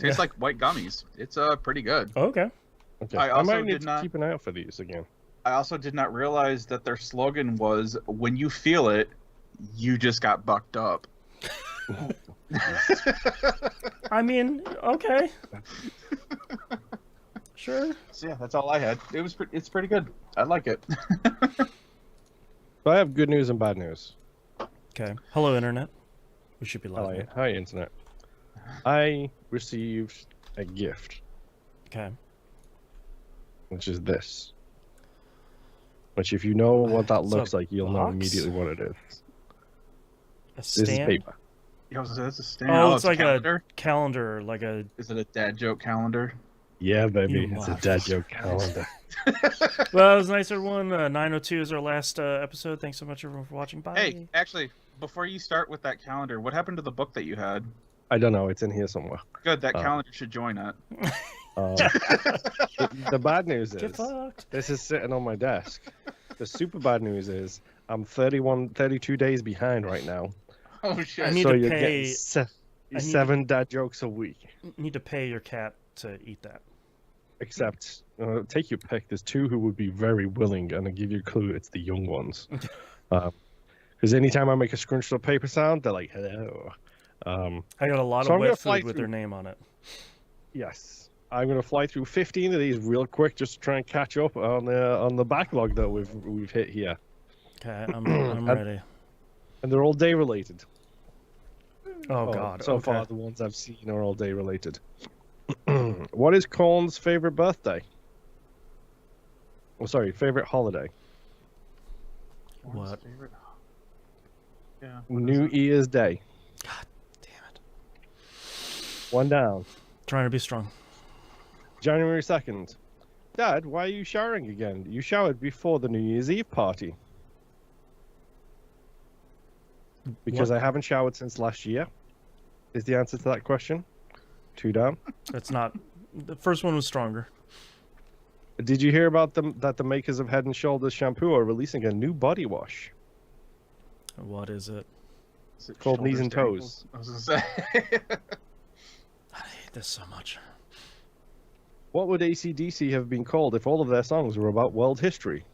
Tastes like white gummies. It's pretty good. Oh, okay. Okay. I I also might need did to not- keep an eye out for these again. I also did not realize that their slogan was, when you feel it, you just got bucked up. I mean, okay. Sure. So yeah, that's all I had. It's pretty good. I like it. So I have good news and bad news. Okay. Hello, Internet. We should be live. Hi, Internet. I received a gift, Okay. which is this. Which, if you know what that It's looks a like, you'll know box? immediately what it is. A This is stand? paper. Yeah, I was gonna say, that's a stand. Oh, it's like calendar? a calendar, like a... Is it a dad joke calendar? Yeah, baby, You it's a dad joke motherfucker. calendar. Well, it was nice, everyone. 902 is our last episode. Thanks so much, everyone, for watching. Bye. Hey, actually, before you start with that calendar, what happened to the book that you had? I don't know, it's in here somewhere. Good, that calendar should join it. The bad news Get is, fucked. this is sitting on my desk. The super bad news is, I'm 32 days behind right now. Oh shit! I need so to you're pay- getting I need to- 7 dad jokes a week. Need to pay your cat to eat that. Except, take your pick. There's 2 who would be very willing, and I'll give you a clue. It's the young ones. Because anytime I make a scrunched up paper sound, they're like, hello. I got a lot So of I'm gonna wet fly food with through- their name on it. Yes. I'm going to fly through 15 of these real quick just to try and catch up on the backlog that we've hit here. Okay, I'm ready. And they're all day related. Oh, God. So okay. far, the ones I've seen are all day related. What is Corn's favorite birthday? Oh, sorry, favorite holiday. What? Favorite? Yeah. what is New it? Year's Day. God damn it. 1 down. Trying to be strong. January 2nd. Dad, why are you showering again? You showered before the New Year's Eve party. Because What? I haven't showered since last year. Is the answer to that question. 2 down. That's not... The first one was stronger. Did you hear about that the makers of Head & Shoulders shampoo are releasing a new body wash What is it? Is it called Knees shoulders and to Toes? ankles? I was gonna say. I hate this so much. What would AC/DC have been called if all of their songs were about world history?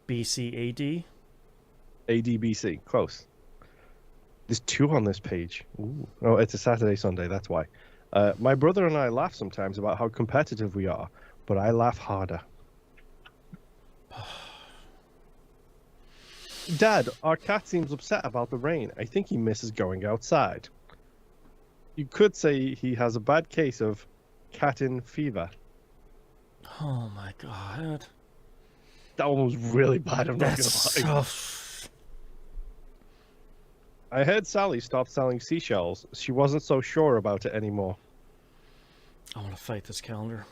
BCAD? ADBC. Close. There's 2 on this page. Ooh. Oh, it's a Saturday, Sunday, that's why. My brother and I laugh sometimes about how competitive we are, but I laugh harder. Dad, our cat seems upset about the rain. I think he misses going outside. You could say he has a bad case of catin fever. Oh, my God. That one was really bad, I'm not That's gonna lie. so... I heard Sally stopped selling seashells. She wasn't so sure about it anymore. I want to fight this calendar.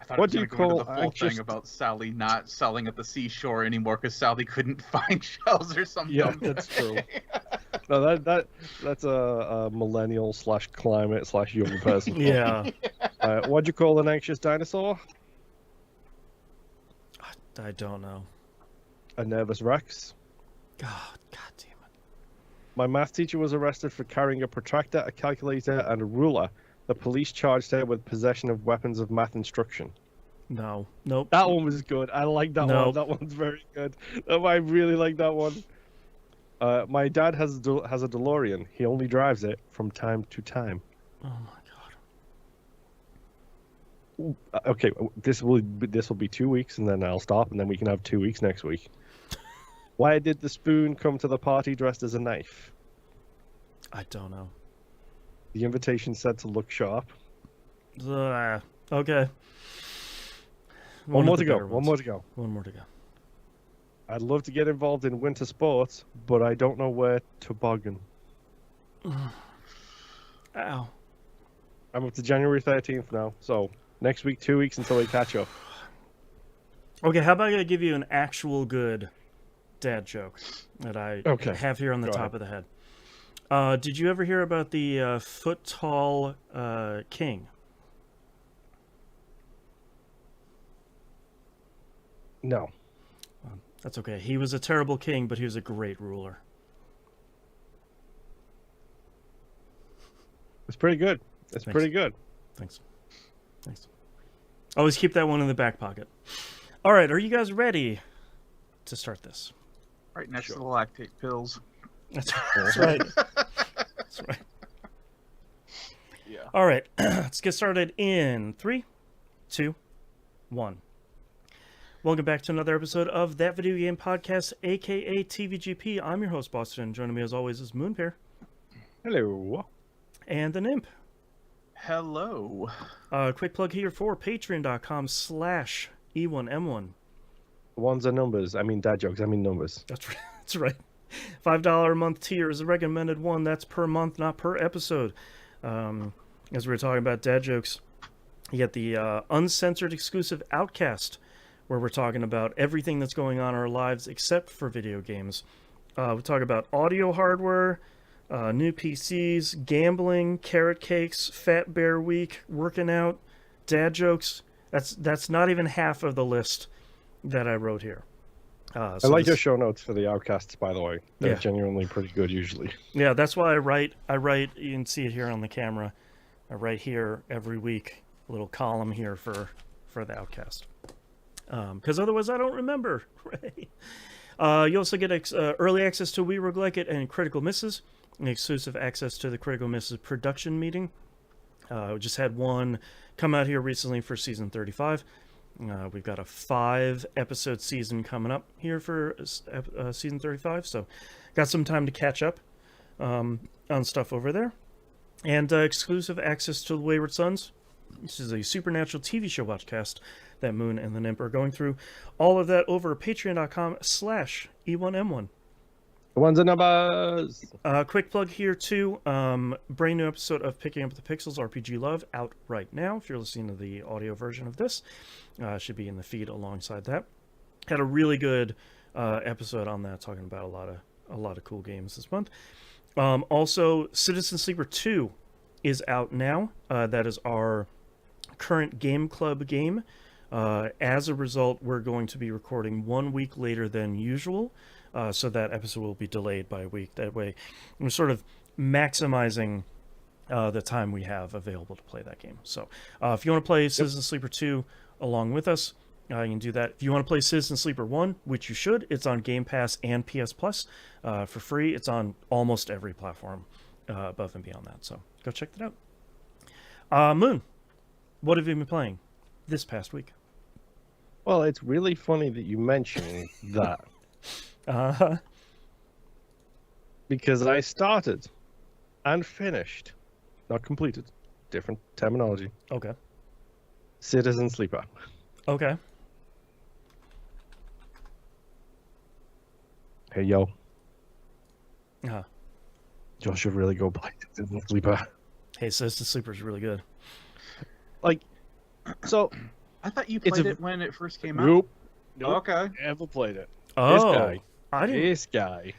I thought What it was do you gonna go into call the full anxious- thing about Sally not selling at the seashore anymore because Sally couldn't find shells or something? Yeah, that's true. No, that's a millennial / climate / young person. Yeah. What'd you call an anxious dinosaur? I don't know. A nervous Rex. God damn it. My math teacher was arrested for carrying a protractor, a calculator, and a ruler. The police charged her with possession of weapons of math instruction. No. Nope. That one was good. I like that No. one. That one's very good. I really like that one. My dad has a DeLorean. He only drives it from time to time. Oh, my God. Okay, this will be 2 weeks, and then I'll stop, and then we can have 2 weeks next week. Why did the spoon come to the party dressed as a knife? I don't know. The invitation said to look sharp. Okay. One of more the to go. better One ones. more to go. One more to go. I'd love to get involved in winter sports, but I don't know where to toboggan. Ow. I'm up to January 13th now, so next week, 2 weeks until we catch up. Okay, how about I give you an actual good dad joke that I have here on the Go top ahead. of the head. Did you ever hear about the foot-tall king? No. That's okay. He was a terrible king, but he was a great ruler. pretty good. It's pretty good. Thanks. Always keep that one in the back pocket. All right, are you guys ready to start this? Right next to the lactate pills. That's right. That's right. Yeah. All right, let's get started in 3, 2, 1. Welcome back to another episode of That Video Game Podcast, aka TVGP. I'm your host, Boston. Joining me as always is Moonpair. Hello. And the Nymph. Hello. Quick plug here for patreon.com/E1M1. Ones and numbers. I mean dad jokes. I mean numbers. That's right. That's right. $5 a month tier is a recommended one. That's per month, not per episode. As we were talking about dad jokes, you get the uncensored exclusive Outcast, where we're talking about everything that's going on in our lives except for video games. We talk about audio hardware, new PCs, gambling, carrot cakes, Fat Bear Week, working out, dad jokes. That's not even half of the list that I wrote here. I like your show notes for the Outcasts, by the way. They're genuinely pretty good usually. Yeah, that's why I write, you can see it here on the camera. I write here every week, a little column here for the Outcast. Because otherwise I don't remember. Right? You also get early access to We Roguelike It and Critical Misses, and exclusive access to the Critical Misses production meeting. We just had one come out here recently for season 35. We've got a 5-episode season coming up here for season 35, so got some time to catch up on stuff over there. And exclusive access to the Wayward Sons. This is a supernatural TV show watchcast that Moon and the Nymph are going through. All of that over patreon.com/E1M1. Ones and numbers. Quick plug here too. Brand new episode of Picking Up the Pixels RPG Love out right now. If you're listening to the audio version of this, should be in the feed alongside that. Had a really good episode on that, talking about a lot of cool games this month. Also, Citizen Sleeper 2 is out now. That is our current game club game. As a result, we're going to be recording 1 week later than usual. So that episode will be delayed by a week. That way, we're sort of maximizing the time we have available to play that game. So if you want to play Citizen Sleeper 2 along with us, you can do that. If you want to play Citizen Sleeper 1, which you should, it's on Game Pass and PS Plus for free. It's on almost every platform above and beyond that. So go check that out. Moon, what have you been playing this past week? Well, it's really funny that you mentioned that. Because I started and finished, not completed, different terminology. Okay. Citizen Sleeper. Okay. Hey, yo. Uh-huh. You should really go play Citizen Sleeper. Hey, Citizen Sleeper is really good. Like, so... I thought you played it when it first came out. Nope. Okay. Never played it. Oh. This guy.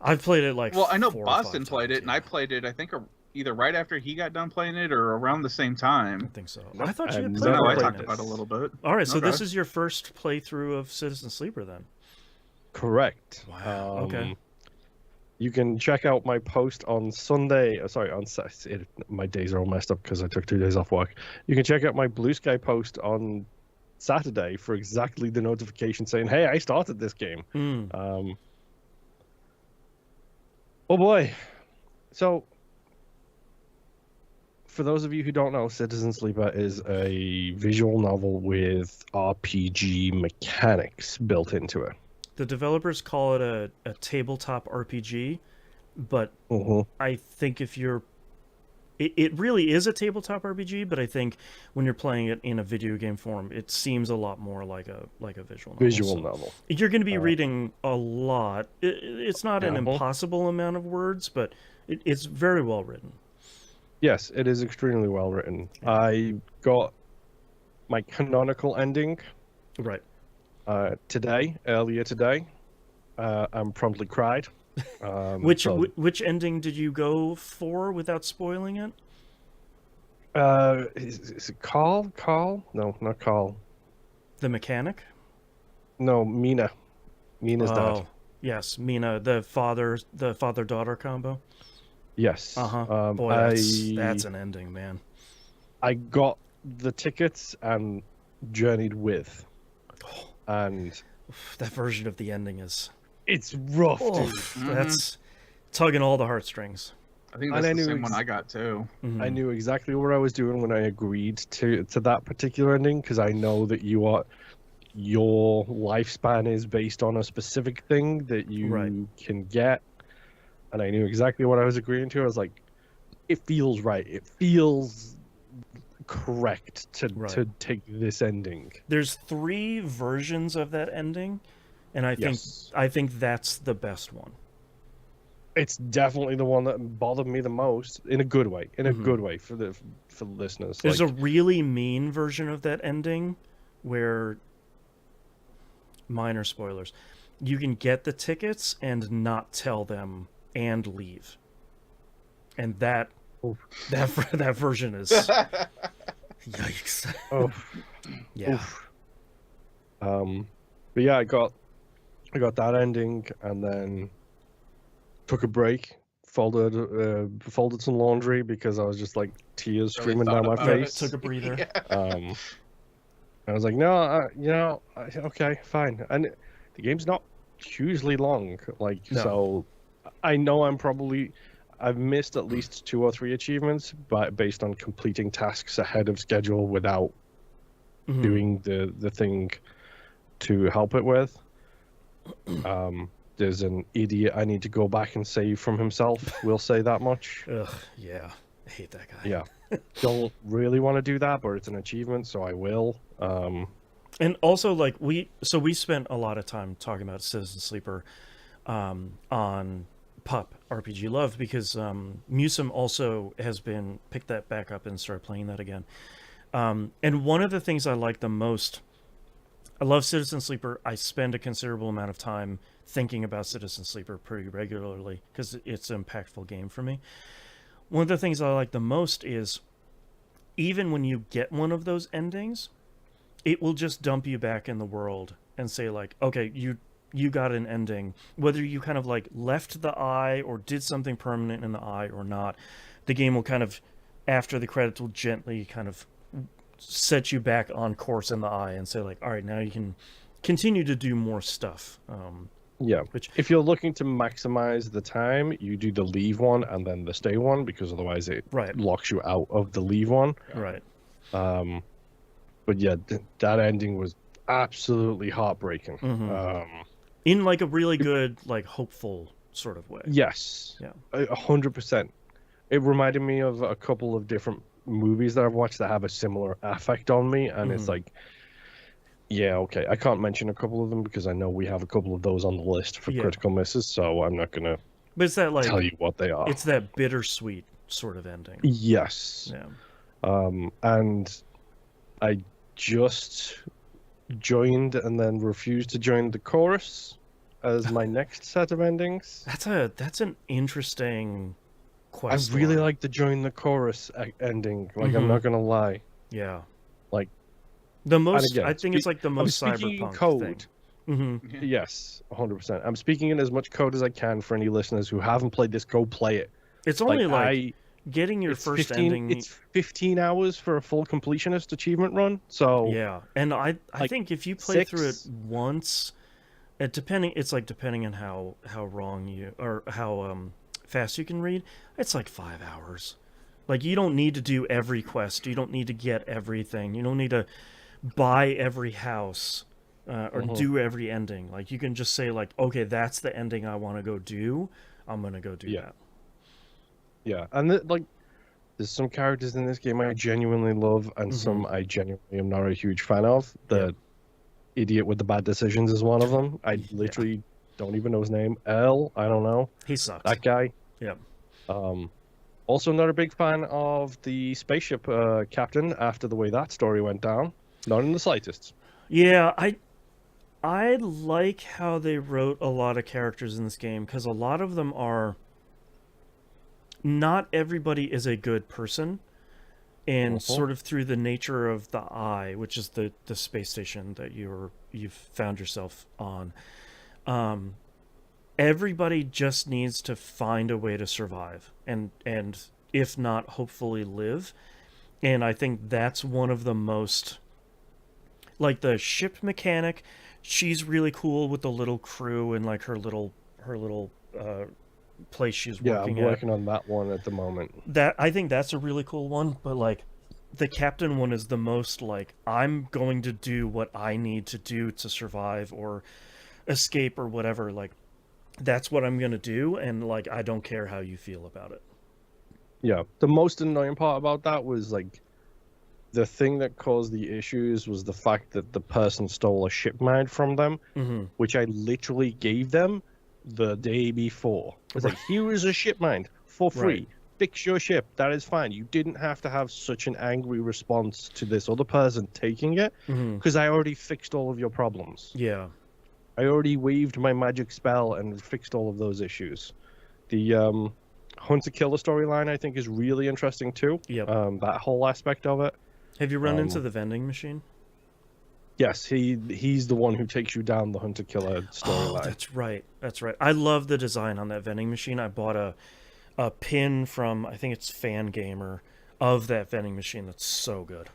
I've played it Well, I know Boston played it, and I played it, I think, either right after he got done playing it or around the same time. I think so. I thought you had played it. No, I it. talked about it a little bit. All right, so this is your first playthrough of Citizen Sleeper, then? Correct. Wow. Okay. You can check out my post on Sunday. On Saturday. My days are all messed up because I took 2 days off work. You can check out my Blue Sky post on Saturday for exactly the notification saying, "Hey, I started this game." Oh boy. So, for those of you who don't know, Citizen Sleeper is a visual novel with RPG mechanics built into it. The developers call it a tabletop RPG, but I think if you're... It really is a tabletop RPG, but I think when you're playing it in a video game form, it seems a lot more like a visual novel. You're going to be reading a lot. It's not an impossible amount of words, but it's very well written. Yes, it is extremely well written. I got my canonical ending. Right. Earlier today. I'm promptly cried. Which ending did you go for without spoiling it? Is it Carl? Carl? No, not Carl. The mechanic? No, Mina. Mina's dad. Yes, Mina, the father-daughter combo. Yes. Boy, that's an ending, man. I got the tickets and journeyed with, and that version of the ending is it's rough, dude. That's tugging all the heartstrings. I think that's the same one I got too. I knew exactly what I was doing when I agreed to that particular ending, because I know that your lifespan is based on a specific thing that you can get, and I knew exactly what I was agreeing to. I was like, it feels right. It feels correct to take this ending. There's 3 versions of that ending, and I think that's the best one. It's definitely the one that bothered me the most, in a good way. Good way for the listeners. There's a really mean version of that ending where, minor spoilers, you can get the tickets and not tell them and leave, and that version is yikes. Yeah. But yeah, I got that ending, and then took a break, folded some laundry because I was just like tears streaming down my face. Took a breather. I was like, no, okay, fine. And the game's not hugely long, so I know I've missed at least 2 or 3 achievements, but based on completing tasks ahead of schedule without doing the thing to help it with. There's an idiot I need to go back and save from himself. We'll say that much. Ugh, yeah. I hate that guy. Yeah. Don't really want to do that, but it's an achievement, so I will. And also, like, we spent a lot of time talking about Citizen Sleeper on Pup RPG Love, because Musum also has picked that back up and started playing that again. And one of the things I like the most, I love Citizen Sleeper. I spend a considerable amount of time thinking about Citizen Sleeper pretty regularly because it's an impactful game for me. One of the things I like the most is, even when you get one of those endings, it will just dump you back in the world and say, like, okay, you got an ending. Whether you kind of like left the eye or did something permanent in the eye or not, the game will kind of, after the credits, will gently kind of set you back on course in the eye and say, like, all right, now you can continue to do more stuff. Which, if you're looking to maximize the time, you do the leave one and then the stay one, because otherwise it locks you out of the leave one. Right. But yeah, that ending was absolutely heartbreaking. In like a really good, like, hopeful sort of way. Yes. Yeah. 100%. It reminded me of a couple of different movies that I've watched that have a similar affect on me, and it's like, yeah, okay, I can't mention a couple of them because I know we have a couple of those on the list for critical misses, so I'm not gonna tell you what they are. It's that bittersweet sort of ending. Yes. Yeah. And I just joined and then refused to join the chorus as my next set of endings. That's an interesting quest. I really like the join the chorus ending. Like, I'm not gonna lie. Yeah. Like, the most. I think it's like the most cyberpunk code. thing. Yes, 100%. I'm speaking in as much code as I can for any listeners who haven't played this. Go play it. It's only like getting your first ending. It's 15 hours for a full completionist achievement run. So yeah, and I think if you play through it once, depending on how wrong you or how fast you can read, it's like 5 hours. Like, you don't need to do every quest. You don't need to get everything. You don't need to buy every house or do every ending. Like, you can just say, like, okay, that's the ending I want to go do. I'm gonna go do that. Yeah, and there's some characters in this game I genuinely love, and some I genuinely am not a huge fan of. The idiot with the bad decisions is one of them. I literally don't even know his name. I don't know. He sucks. That guy. Yeah. Also, not a big fan of the spaceship captain after the way that story went down. Not in the slightest. Yeah, I like how they wrote a lot of characters in this game, because a lot of them are... Not everybody is a good person, and sort of through the nature of the Eye, which is the space station that you've found yourself on, everybody just needs to find a way to survive, and if not, hopefully live. And I think that's one of the most, like, the ship mechanic. She's really cool with the little crew and like her little place she's working I'm working on that one at the moment. That, I think that's a really cool one, but like the captain one is the most like, I'm going to do what I need to do to survive or escape or whatever. Like, that's what I'm going to do, and like I don't care how you feel about it. Yeah, the most annoying part about that was like the thing that caused the issues was the fact that the person stole a ship mine from them, which I literally gave them the day before. It's like, here is a ship mine for free. Right. Fix your ship. That is fine. You didn't have to have such an angry response to this other person taking it, because I already fixed all of your problems. Yeah. I already weaved my magic spell and fixed all of those issues. The hunter-killer storyline, I think, is really interesting too. Yep. That whole aspect of it. Have you run into the vending machine? Yes, he's the one who takes you down the hunter-killer storyline. Oh, that's right. That's right. I love the design on that vending machine. I bought a pin from, I think it's Fangamer, of that vending machine. That's so good.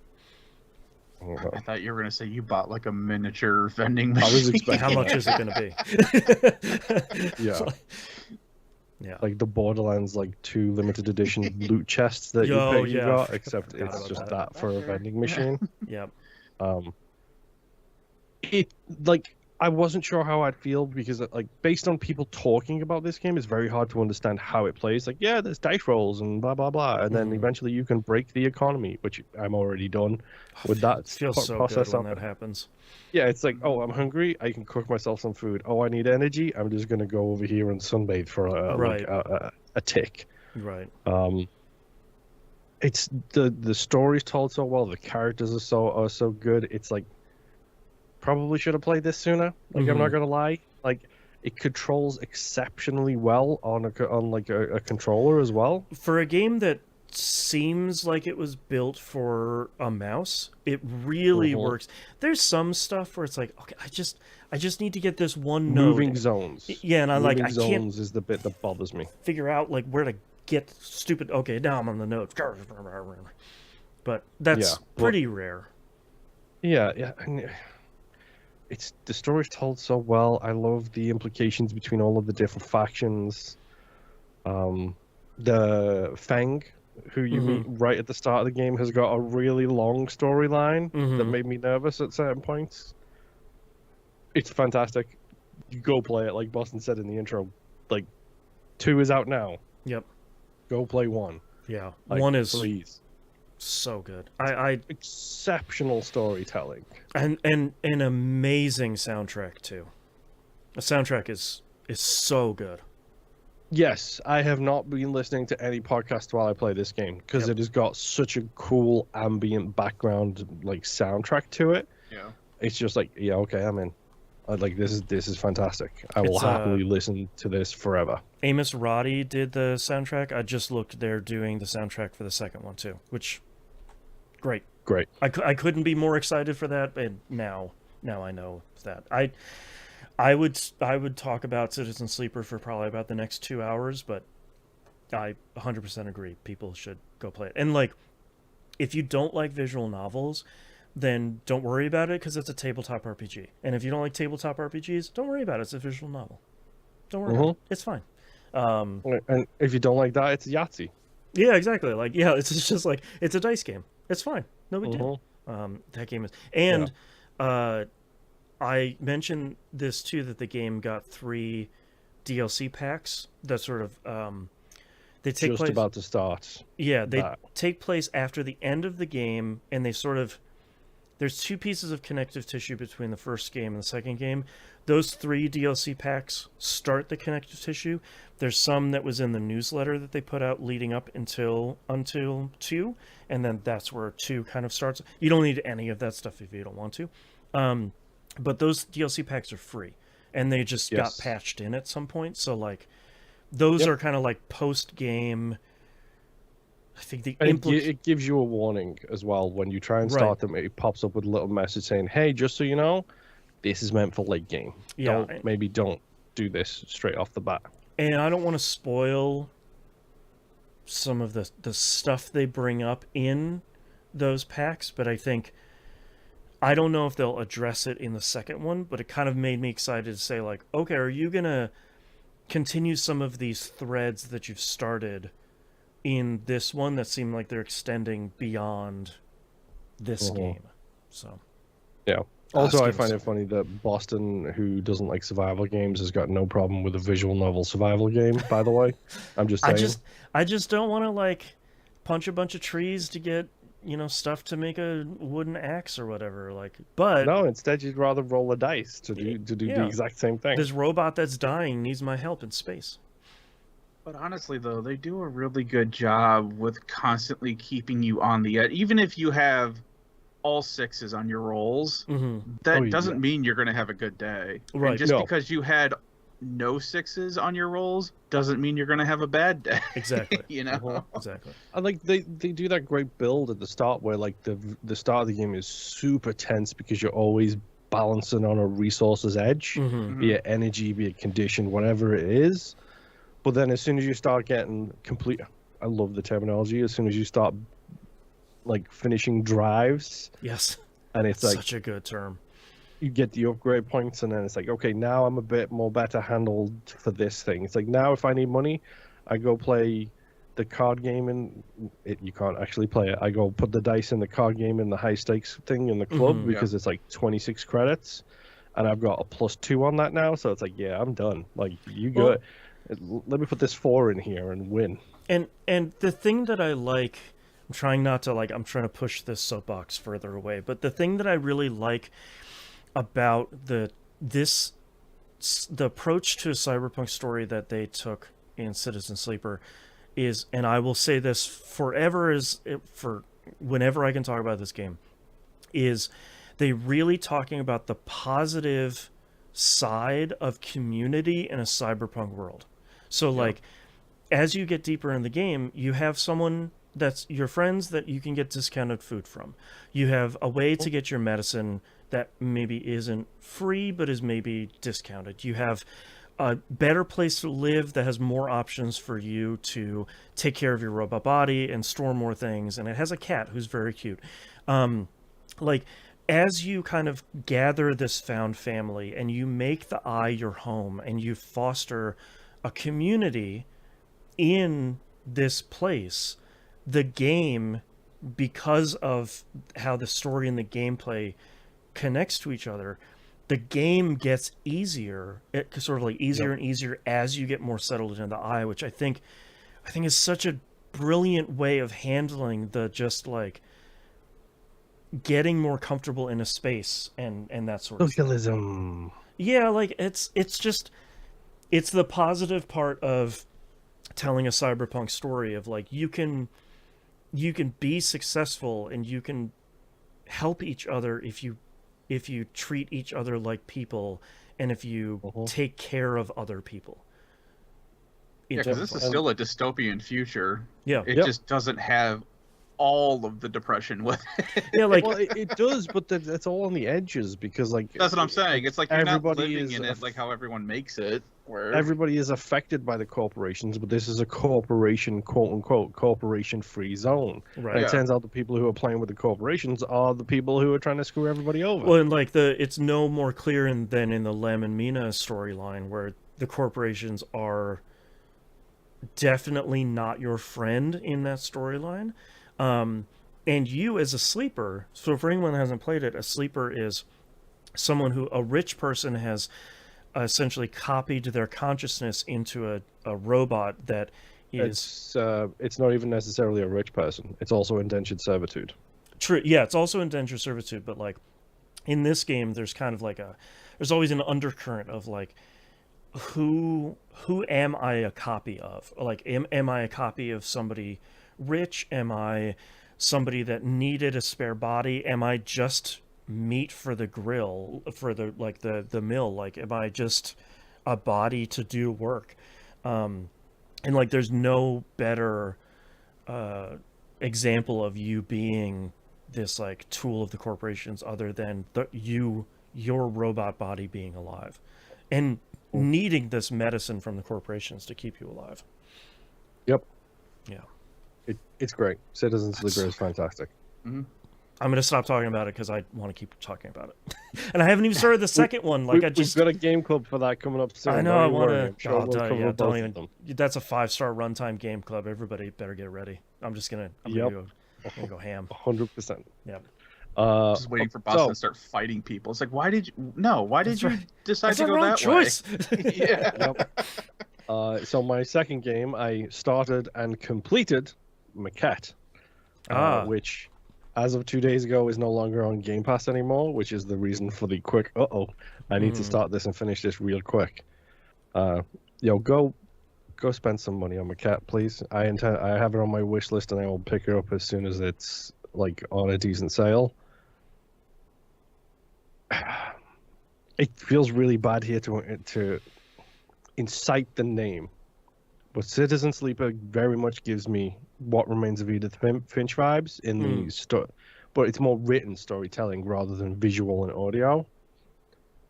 I thought you were going to say you bought like a miniature vending machine. I was expecting How much is it going to be? Yeah. Yeah. Like the Borderlands, like 2 limited edition loot chests that you got, except it's just that for a vending machine. Yep. It, like, I wasn't sure how I'd feel because, like, based on people talking about this game, it's very hard to understand how it plays. Like, yeah, there's dice rolls and blah blah blah, and then eventually you can break the economy, which I'm already done with that. It feels so good when that happens. Yeah, it's like, oh, I'm hungry, I can cook myself some food. Oh, I need energy, I'm just gonna go over here and sunbathe for a tick. Right. It's the story's told so well, the characters are so good. It's like, probably should have played this sooner. Like, I'm not gonna lie. Like, it controls exceptionally well on a controller as well. For a game that seems like it was built for a mouse, it really works. There's some stuff where it's like, okay, I just need to get this one node. Moving zones. Yeah, and I can't zones is the bit that bothers me. Figure out like where to get stupid. Okay, now I'm on the node. But that's pretty rare. Yeah. It's, the story's told so well. I love the implications between all of the different factions. The Fang, who you meet right at the start of the game, has got a really long storyline that made me nervous at certain points. It's fantastic. You go play it, like Boston said in the intro. Like, 2 is out now. Yep. Go play 1. Yeah, like, 1 is please. So good. I exceptional storytelling and an amazing soundtrack too. The soundtrack is so good. Yes, I have not been listening to any podcast while I play this game because it has got such a cool ambient background like soundtrack to it. Yeah, it's just like, yeah, okay, I'm in. Like, this is fantastic. I will happily listen to this forever. Amos Roddy did the soundtrack. I just looked, they're doing the soundtrack for the second one too, which great. I couldn't be more excited for that, and now I know that. I would talk about Citizen Sleeper for probably about the next 2 hours, but I 100% agree. People should go play it. And like, if you don't like visual novels, then don't worry about it because it's a tabletop RPG. And if you don't like tabletop RPGs, don't worry about it. It's a visual novel. Don't worry about it. It's fine. And if you don't like that, it's Yahtzee. Yeah, exactly. Like, yeah, it's just like, it's a dice game. It's fine. No big deal. That game is... And I mentioned this too, that the game got 3 DLC packs that sort of... they take just place... about to start. Yeah, they take place after the end of the game, and they sort of... There's 2 pieces of connective tissue between the first game and the second game. Those 3 DLC packs start the connective tissue. There's some that was in the newsletter that they put out leading up until 2, and then that's where 2 kind of starts. You don't need any of that stuff if you don't want to. But those DLC packs are free, and they just got patched in at some point. So, like, those are kind of like post-game... I think it gives you a warning as well when you try and start them. It pops up with a little message saying, "Hey, just so you know, this is meant for late game. Maybe don't do this straight off the bat. And I don't want to spoil some of the stuff they bring up in those packs, but I don't know if they'll address it in the second one, but it kind of made me excited to say, like, okay, are you going to continue some of these threads that you've started in this one that seem like they're extending beyond this game? So, yeah. Also, I find it funny that Boston, who doesn't like survival games, has got no problem with a visual novel survival game, by the way. I'm just saying. I just don't want to, like, punch a bunch of trees to get, stuff to make a wooden axe or whatever. Like, but no, instead you'd rather roll a dice to do the exact same thing. This robot that's dying needs my help in space. But honestly, though, they do a really good job with constantly keeping you on the edge. Even if you have all 6s on your rolls, that doesn't mean you're going to have a good day. Right. And just because you had no 6s on your rolls doesn't mean you're going to have a bad day. Exactly. Exactly. And like they do that great build at the start where like the start of the game is super tense because you're always balancing on a resource's edge, be it energy, be it condition, whatever it is. But then as soon as you start getting I love the terminology, as soon as you start like finishing drives. Yes. And it's like such a good term. You get the upgrade points, and then it's like, okay, now I'm a bit more better handled for this thing. It's like, now if I need money, I go play the card game, and you can't actually play it. I go put the dice in the card game in the high stakes thing in the club because it's like 26 credits, and I've got a +2 on that now. So it's like, yeah, I'm done. Like, you go, let me put this 4 in here and win. And the thing that I like, I'm trying to push this soapbox further away, but the thing that I really like about the approach to a cyberpunk story that they took in Citizen Sleeper is, and I will say this forever for whenever I can talk about this game, is they really talking about the positive side of community in a cyberpunk world. So like, as you get deeper in the game, you have someone that's your friends that you can get discounted food from. You have a way to get your medicine that maybe isn't free, but is maybe discounted. You have a better place to live that has more options for you to take care of your robot body and store more things. And it has a cat who's very cute. Like, as you kind of gather this found family and you make the Eye your home and you foster a community in this place, the game, because of how the story and the gameplay connects to each other, the game gets easier. It sort of like easier and easier as you get more settled into the Eye, which I think is such a brilliant way of handling the just like getting more comfortable in a space and that sort of socialism. Yeah, like it's the positive part of telling a cyberpunk story of like you can be successful and you can help each other if you treat each other like people and if you take care of other people. Yeah, because this is still a dystopian future. Yeah. It just doesn't have all of the depression with it. Yeah, like well, it does, but it's all on the edges because like that's what I'm saying. It's like you're not everybody living in it like how everyone makes it. Where everybody is affected by the corporations, but this is a corporation, quote unquote, corporation-free zone. Right. And it turns out the people who are playing with the corporations are the people who are trying to screw everybody over. Well, and like it's no more clear than in the Lem and Mina storyline, where the corporations are definitely not your friend in that storyline. And you as a sleeper, so for anyone that hasn't played it, a sleeper is someone who a rich person has essentially copied their consciousness into a robot that is... It's not even necessarily a rich person. It's also indentured servitude. True. Yeah, it's also indentured servitude, but like in this game, there's kind of like there's always an undercurrent of like, who am I a copy of? Like, am I a copy of somebody rich? Am I somebody that needed a spare body? Am I just meat for the grill, for the mill? Like, am I just a body to do work? And like, there's no better example of you being this like tool of the corporations other than your robot body being alive. And needing this medicine from the corporations to keep you alive. Yep. Yeah. It's great. Citizen Sleeper is fantastic. Mm-hmm. I'm going to stop talking about it because I want to keep talking about it. And I haven't even started the second one. Like, we've got a game club for that coming up soon. I know. I want to. Don't even. That's a 5-star runtime game club. Everybody better get ready. I'm gonna go ham. 100%. Yeah. Just waiting for Boston to start fighting people. It's like, why did you decide to go that choice. way? Yeah. Yep. So my second game, I started and completed Maquette, which, as of 2 days ago, is no longer on Game Pass anymore, which is the reason for the quick. I need to start this and finish this real quick. Go spend some money on Maquette, please. I have it on my wish list, and I will pick it up as soon as it's like on a decent sale. It feels really bad here to incite the name, but Citizen Sleeper very much gives me What Remains of Edith Finch vibes in the story, but it's more written storytelling rather than visual and audio.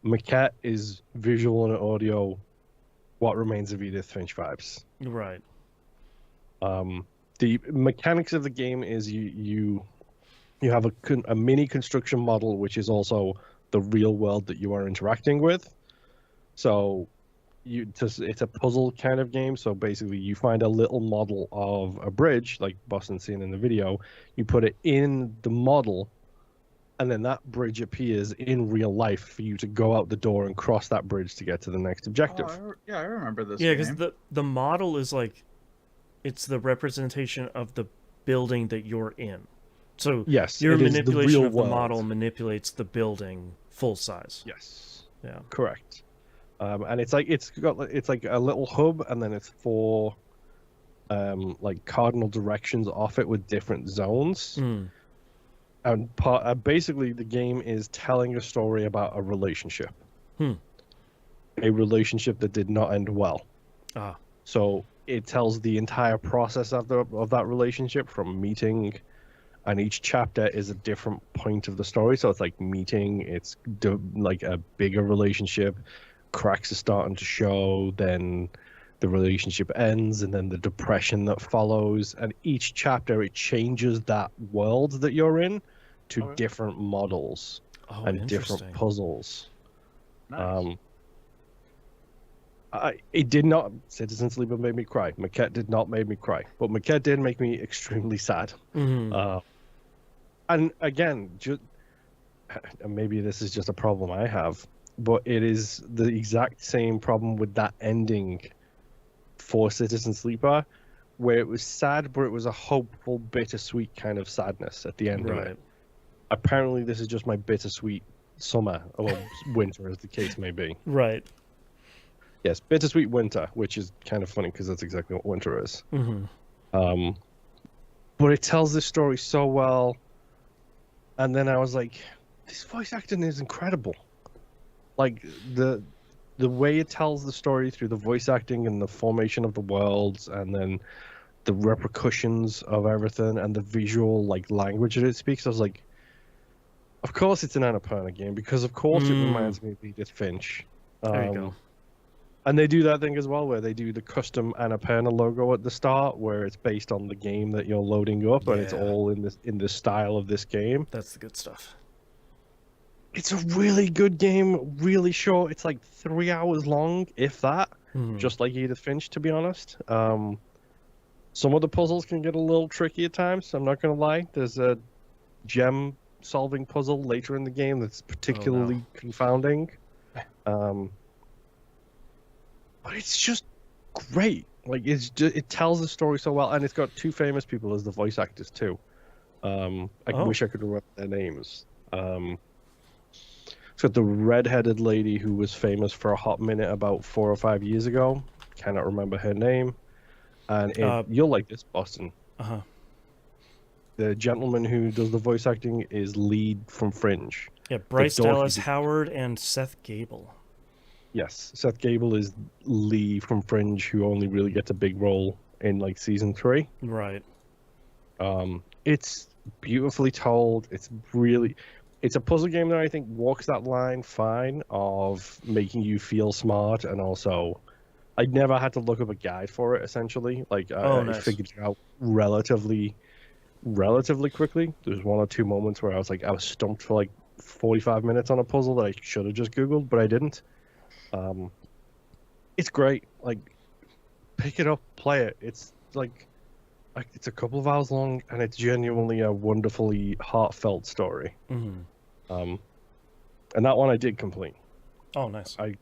Maquette is visual and audio, What Remains of Edith Finch vibes. Right. The mechanics of the game is you have a mini construction model, which is also the real world that you are interacting with. So it's a puzzle kind of game. So basically you find a little model of a bridge, like Boston's seen in the video, you put it in the model, and then that bridge appears in real life for you to go out the door and cross that bridge to get to the next objective. I remember this game. Yeah, because the model is like, it's the representation of the building that you're in. So yes, your manipulation of the model manipulates the building full size. Yes. Yeah. Correct. And it's like a little hub, and then it's 4 like cardinal directions off it with different zones. And basically the game is telling a story about a relationship. A relationship that did not end well. So it tells the entire process of that relationship from meeting, and each chapter is a different point of the story. So it's like meeting, it's like a bigger relationship, cracks are starting to show, then the relationship ends, and then the depression that follows. And each chapter, it changes that world that you're in to different models and different puzzles. Nice. It did not. Citizen Sleeper made me cry. Maquette did not make me cry, but Maquette did make me extremely sad. And again, maybe this is just a problem I have, but it is the exact same problem with that ending for Citizen Sleeper, where it was sad, but it was a hopeful, bittersweet kind of sadness at the end of it. Apparently, this is just my bittersweet summer or winter, as the case may be. Right. Yes, bittersweet winter, which is kind of funny because that's exactly what winter is. But it tells this story so well. And then I was like, this voice acting is incredible. Like, the way it tells the story through the voice acting and the formation of the worlds, and then the repercussions of everything, and the visual language that it speaks. I was like, of course it's an Annapurna game, because of course it reminds me of Edith Finch. There you go. And they do that thing as well, where they do the custom Annapurna logo at the start, where it's based on the game that you're loading up, and it's all in the style of this game. That's the good stuff. It's a really good game, really short. It's like 3 hours long, if that. Just like Edith Finch, to be honest. Some of the puzzles can get a little tricky at times, I'm not going to lie. There's a gem-solving puzzle later in the game that's particularly confounding. But it's just great. Like, it tells the story so well, and it's got 2 famous people as the voice actors too. I wish I could remember their names. It's got the red-headed lady who was famous for a hot minute about 4 or 5 years ago. Cannot remember her name. And you'll like this, Boston. The gentleman who does the voice acting is Lead from Fringe. Yeah, Bryce Dallas Howard and Seth Gable. Yes, Seth Gable is Lee from Fringe, who only really gets a big role in season 3. Right. It's beautifully told. It's it's a puzzle game that I think walks that line fine of making you feel smart, and also I never had to look up a guide for it. Essentially, like I figured it out relatively quickly. There was 1 or 2 moments where I was stumped for like 45 minutes on a puzzle that I should have just Googled, but I didn't. It's great. Like, pick it up, play it. It's like it's a couple of hours long, and it's genuinely a wonderfully heartfelt story. And that one I did complete. Oh, nice. I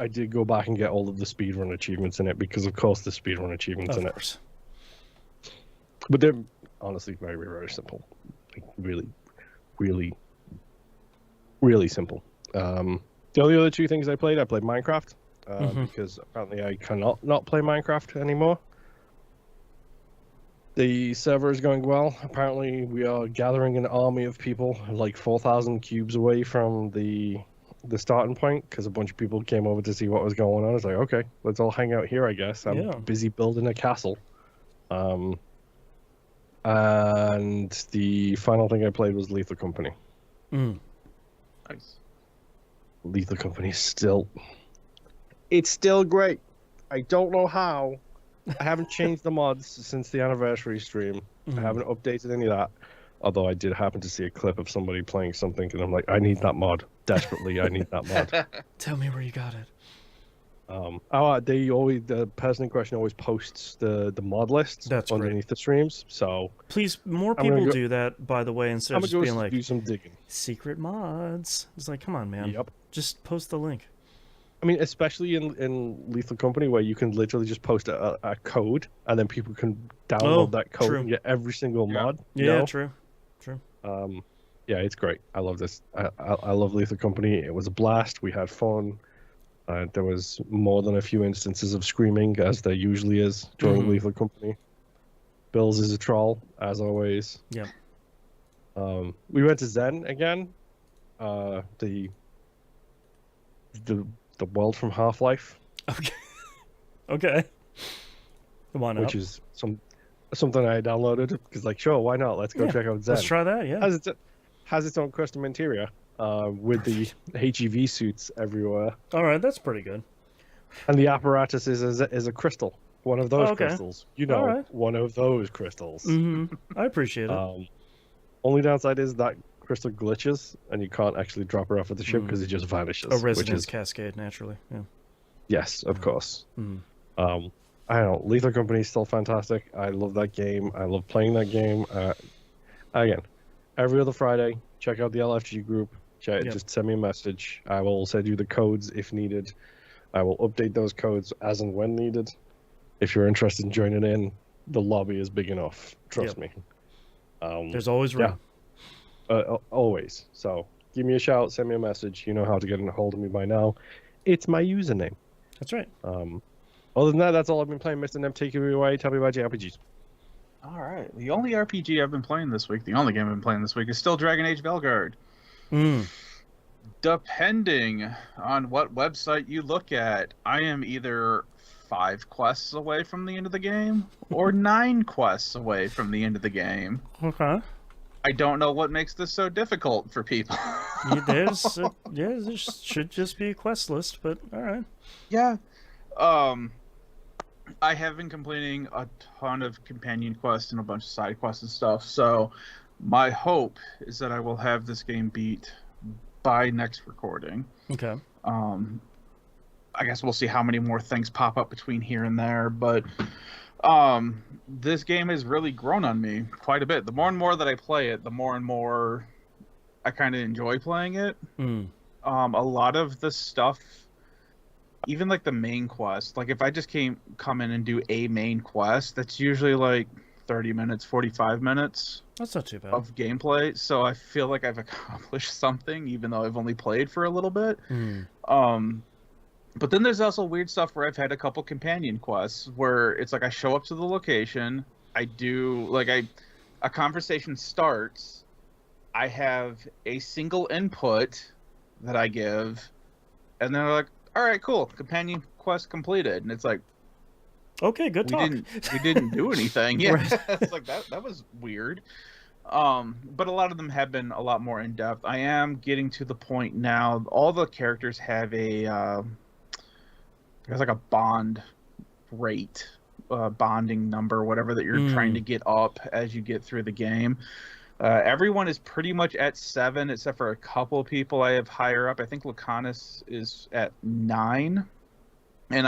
did go back and get all of the speedrun achievements in it, because of course the speedrun achievements in it. But they're honestly very, very simple. Like, really, really, really simple. The only other 2 things I played Minecraft, because apparently I cannot not play Minecraft anymore. The server is going well. Apparently we are gathering an army of people like 4,000 cubes away from the starting point, because a bunch of people came over to see what was going on. I was like, okay, let's all hang out here, I guess. I'm busy building a castle. And the final thing I played was Lethal Company. Nice. Lethal Company is still great. I don't know how. I haven't changed the mods since the anniversary stream. I haven't updated any of that. Although I did happen to see a clip of somebody playing something, and I'm like, I need that mod desperately. I need that mod. Tell me where you got it. The person in question always posts the mod lists underneath the streams. So please, more people do that. By the way, instead of just being like, do some digging. Secret mods. It's like, come on, man. Yep. Just post the link. I mean, especially in Lethal Company, where you can literally just post a code, and then people can download that code and get every single mod. Yeah, true. Yeah, it's great. I love this. I love Lethal Company. It was a blast. We had fun. There was more than a few instances of screaming, as there usually is during Lethal Company. Bills is a troll, as always. Yeah. We went to Zen again. The world from Half-Life. Okay. Come on, which is something I downloaded because, like, sure, why not? Let's go check out Zen. Let's try that. Yeah. Has its own custom interior with the HEV suits everywhere. All right, that's pretty good. And the apparatus is a crystal, one of those crystals. One of those crystals. I appreciate it. Only downside is that crystal glitches, and you can't actually drop her off at the ship because it just vanishes. A resonance cascade, naturally. Yeah. Yes, of course. I don't know. Lethal Company is still fantastic. I love that game. I love playing that game. Again, every other Friday, check out the LFG group. Just send me a message. I will send you the codes if needed. I will update those codes as and when needed. If you're interested in joining in, the lobby is big enough. Trust me. There's always room. Always. So give me a shout. Send me a message. You know how to get in a hold of me by now. It's my username. That's right. Other than that, that's all I've been playing. Mr. Nem, take it away. Tell me about your RPGs. All right. The only RPG I've been playing this week, the only game I've been playing this week, is still Dragon Age Veilguard. Depending on what website you look at, I am either 5 quests away from the end of the game or 9 quests away from the end of the game. Okay. I don't know what makes this so difficult for people. There should just be a quest list, but all right. Yeah. I have been completing a ton of companion quests and a bunch of side quests and stuff, so my hope is that I will have this game beat by next recording. Okay. I guess we'll see how many more things pop up between here and there, but this game has really grown on me quite a bit. The more and more that I play it, the more and more I kind of enjoy playing it. A lot of the stuff, even like the main quest, like if I just come in and do a main quest, that's usually like 30 minutes, 45 minutes. That's not too bad. Of gameplay, so I feel like I've accomplished something, even though I've only played for a little bit. But then there's also weird stuff where I've had a couple companion quests where it's like I show up to the location, I do like a conversation starts, I have a single input that I give, and then they're like, all right, cool, companion quest completed, and it's like, okay, good talk. We didn't do anything. Yeah, right. It's like that was weird. But a lot of them have been a lot more in depth. I am getting to the point now. All the characters have there's like a bond rate, bonding number, whatever that you're trying to get up as you get through the game. Everyone is pretty much at 7, except for a couple of people I have higher up. I think Lucanus is at 9, and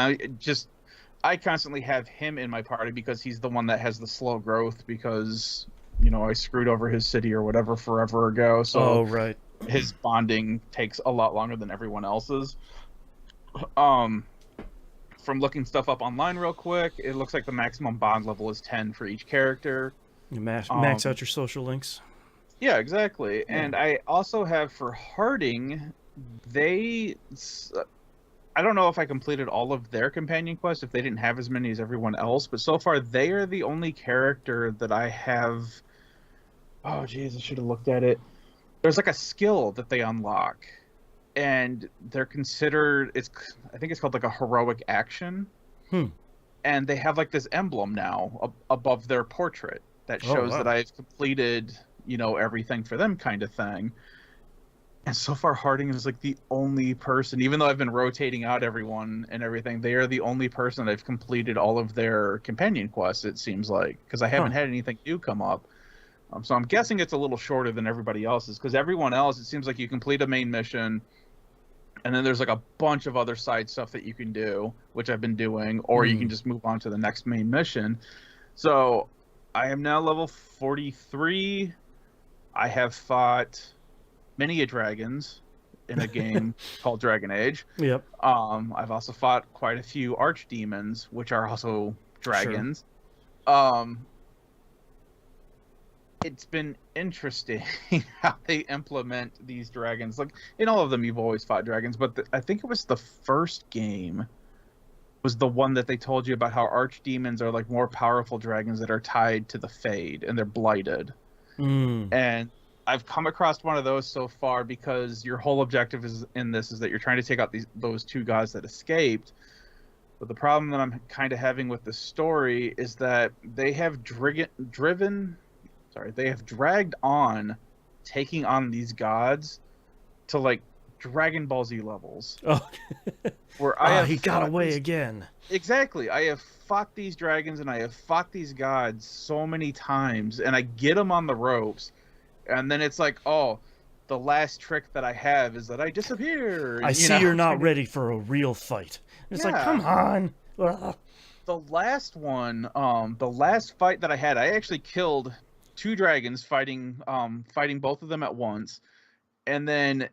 I constantly have him in my party because he's the one that has the slow growth because, you know, I screwed over his city or whatever forever ago. So right. His bonding takes a lot longer than everyone else's. From looking stuff up online real quick, it looks like the maximum bond level is 10 for each character. You max out your social links. Yeah, exactly. Yeah. And I also have for Harding, I don't know if I completed all of their companion quests, if they didn't have as many as everyone else, but so far they are the only character that I have... Oh, geez, I should have looked at it. There's like a skill that they unlock, and they're considered... I think it's called like a heroic action. And they have like this emblem now above their portrait that shows that I've completed, you know, everything for them kind of thing. And so far, Harding is like the only person, even though I've been rotating out everyone and everything, they are the only person that I've completed all of their companion quests, it seems like, because I haven't had anything new come up. So I'm guessing it's a little shorter than everybody else's, because everyone else, it seems like you complete a main mission, and then there's like a bunch of other side stuff that you can do, which I've been doing, or you can just move on to the next main mission. So I am now level 43. I have fought many dragons in a game called Dragon Age. Yep. I've also fought quite a few archdemons, which are also dragons. Sure. It's been interesting how they implement these dragons. Like, in all of them, you've always fought dragons, but I think it was the first game was the one that they told you about how archdemons are like more powerful dragons that are tied to the Fade, and they're blighted. And I've come across one of those so far because your whole objective is that you're trying to take out those 2 gods that escaped. But the problem that I'm kind of having with the story is that they have they have dragged on taking on these gods to like Dragon Ball Z levels. Where he got away again. Exactly. I have fought these dragons and I have fought these gods so many times, and I get them on the ropes. And then it's like, oh, the last trick that I have is that I disappear. I see you're not ready for a real fight. It's like, come on. The last one, the last fight that I had, I actually killed 2 dragons fighting both of them at once. And then